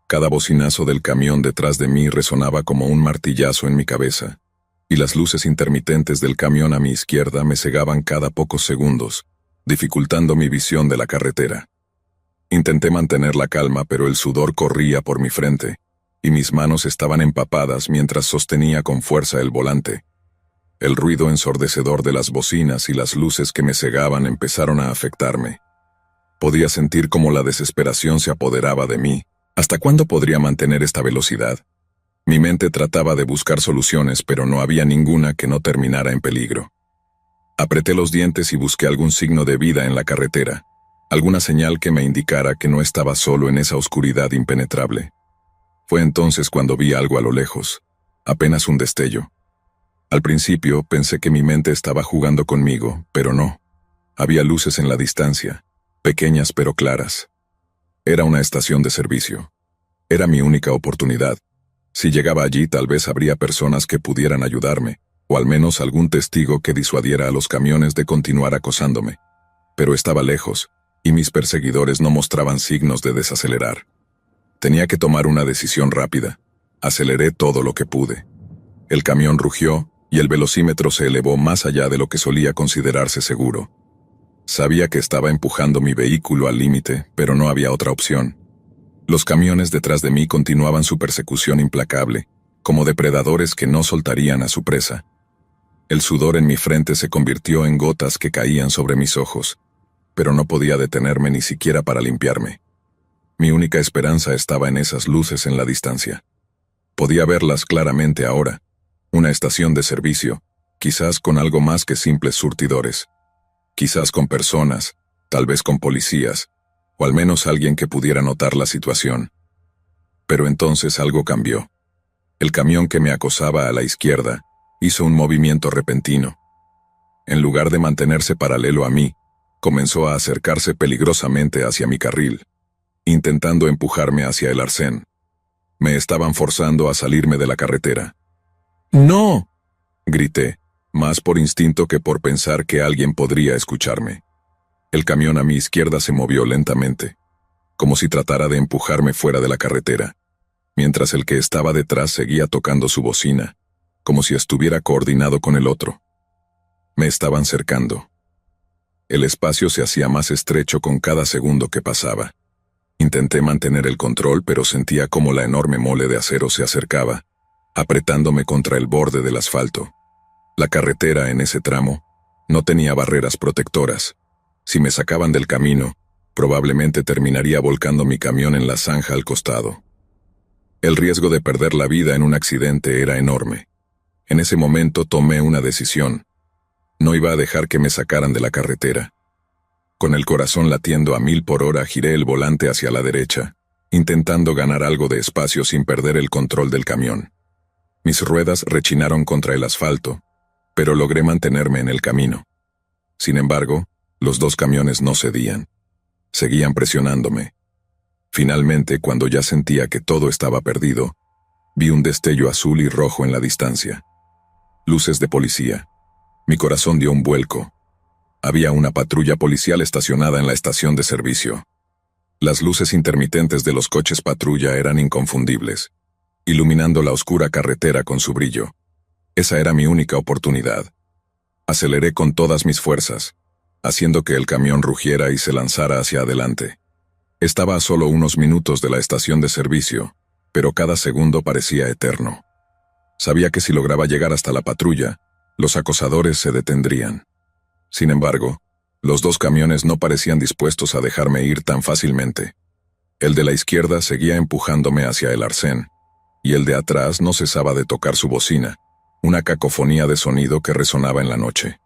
Cada bocinazo del camión detrás de mí resonaba como un martillazo en mi cabeza, y las luces intermitentes del camión a mi izquierda me cegaban cada pocos segundos, dificultando mi visión de la carretera. Intenté mantener la calma, pero el sudor corría por mi frente, y mis manos estaban empapadas mientras sostenía con fuerza el volante. El ruido ensordecedor de las bocinas y las luces que me cegaban empezaron a afectarme. Podía sentir cómo la desesperación se apoderaba de mí, ¿Hasta cuándo podría mantener esta velocidad? Mi mente trataba de buscar soluciones, pero no había ninguna que no terminara en peligro. Apreté los dientes y busqué algún signo de vida en la carretera, alguna señal que me indicara que no estaba solo en esa oscuridad impenetrable. Fue entonces cuando vi algo a lo lejos, apenas un destello. Al principio pensé que mi mente estaba jugando conmigo, pero no. Había luces en la distancia, pequeñas pero claras. Era una estación de servicio. Era mi única oportunidad. Si llegaba allí, tal vez habría personas que pudieran ayudarme, o al menos algún testigo que disuadiera a los camiones de continuar acosándome. Pero estaba lejos, y mis perseguidores no mostraban signos de desacelerar. Tenía que tomar una decisión rápida. Aceleré todo lo que pude. El camión rugió, y el velocímetro se elevó más allá de lo que solía considerarse seguro. Sabía que estaba empujando mi vehículo al límite, pero no había otra opción. Los camiones detrás de mí continuaban su persecución implacable, como depredadores que no soltarían a su presa. El sudor en mi frente se convirtió en gotas que caían sobre mis ojos, pero no podía detenerme ni siquiera para limpiarme. Mi única esperanza estaba en esas luces en la distancia. Podía verlas claramente ahora. Una estación de servicio, quizás con algo más que simples surtidores. Quizás con personas, tal vez con policías, o al menos alguien que pudiera notar la situación. Pero entonces algo cambió. El camión que me acosaba a la izquierda hizo un movimiento repentino. En lugar de mantenerse paralelo a mí, comenzó a acercarse peligrosamente hacia mi carril, intentando empujarme hacia el arcén. Me estaban forzando a salirme de la carretera. ¡No!, grité, más por instinto que por pensar que alguien podría escucharme. El camión a mi izquierda se movió lentamente, como si tratara de empujarme fuera de la carretera, mientras el que estaba detrás seguía tocando su bocina, como si estuviera coordinado con el otro. Me estaban cercando. El espacio se hacía más estrecho con cada segundo que pasaba. Intenté mantener el control, pero sentía como la enorme mole de acero se acercaba, apretándome contra el borde del asfalto. La carretera en ese tramo no tenía barreras protectoras. Si me sacaban del camino, probablemente terminaría volcando mi camión en la zanja al costado. El riesgo de perder la vida en un accidente era enorme. En ese momento tomé una decisión. No iba a dejar que me sacaran de la carretera. Con el corazón latiendo a 1000 por hora, giré el volante hacia la derecha, intentando ganar algo de espacio sin perder el control del camión. Mis ruedas rechinaron contra el asfalto, pero logré mantenerme en el camino. Sin embargo, los dos camiones no cedían. Seguían presionándome. Finalmente, cuando ya sentía que todo estaba perdido, vi un destello azul y rojo en la distancia. Luces de policía. Mi corazón dio un vuelco. Había una patrulla policial estacionada en la estación de servicio. Las luces intermitentes de los coches patrulla eran inconfundibles, iluminando la oscura carretera con su brillo. Esa era mi única oportunidad. Aceleré con todas mis fuerzas, haciendo que el camión rugiera y se lanzara hacia adelante. Estaba a solo unos minutos de la estación de servicio, pero cada segundo parecía eterno. Sabía que si lograba llegar hasta la patrulla, los acosadores se detendrían. Sin embargo, los dos camiones no parecían dispuestos a dejarme ir tan fácilmente. El de la izquierda seguía empujándome hacia el arcén, y el de atrás no cesaba de tocar su bocina, una cacofonía de sonido que resonaba en la noche.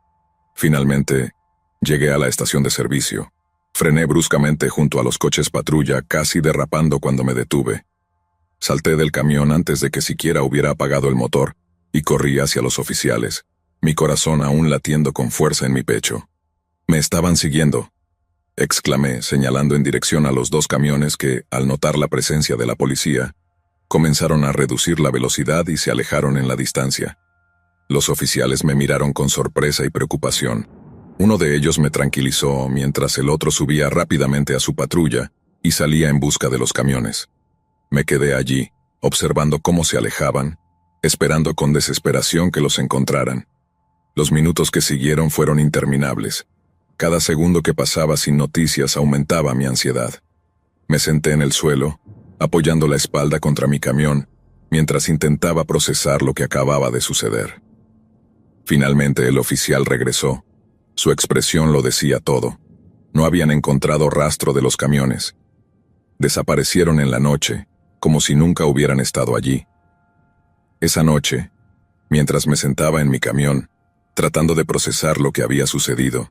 Finalmente, llegué a la estación de servicio. Frené bruscamente junto a los coches patrulla, casi derrapando cuando me detuve. Salté del camión antes de que siquiera hubiera apagado el motor, y corrí hacia los oficiales, mi corazón aún latiendo con fuerza en mi pecho. «Me estaban siguiendo», exclamé, señalando en dirección a los dos camiones que, al notar la presencia de la policía, comenzaron a reducir la velocidad y se alejaron en la distancia. Los oficiales me miraron con sorpresa y preocupación. Uno de ellos me tranquilizó mientras el otro subía rápidamente a su patrulla y salía en busca de los camiones. Me quedé allí, observando cómo se alejaban, esperando con desesperación que los encontraran. Los minutos que siguieron fueron interminables. Cada segundo que pasaba sin noticias aumentaba mi ansiedad. Me senté en el suelo, apoyando la espalda contra mi camión, mientras intentaba procesar lo que acababa de suceder. Finalmente el oficial regresó. Su expresión lo decía todo. No habían encontrado rastro de los camiones. Desaparecieron en la noche, como si nunca hubieran estado allí. Esa noche, mientras me sentaba en mi camión, tratando de procesar lo que había sucedido,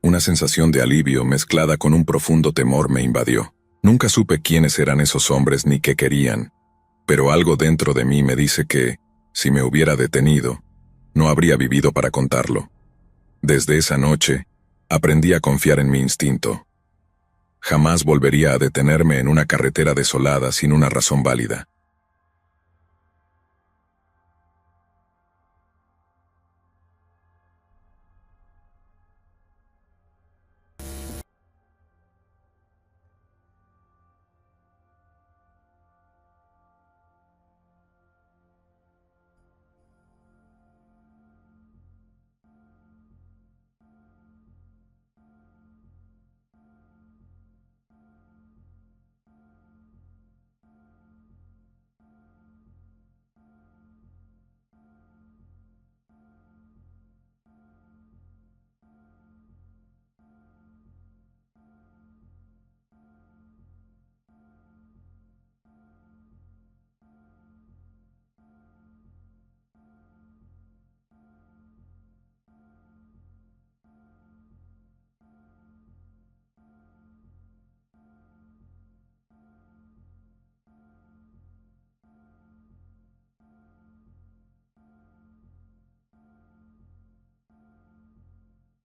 una sensación de alivio mezclada con un profundo temor me invadió. Nunca supe quiénes eran esos hombres ni qué querían, pero algo dentro de mí me dice que, si me hubiera detenido, no habría vivido para contarlo. Desde esa noche, aprendí a confiar en mi instinto. Jamás volvería a detenerme en una carretera desolada sin una razón válida.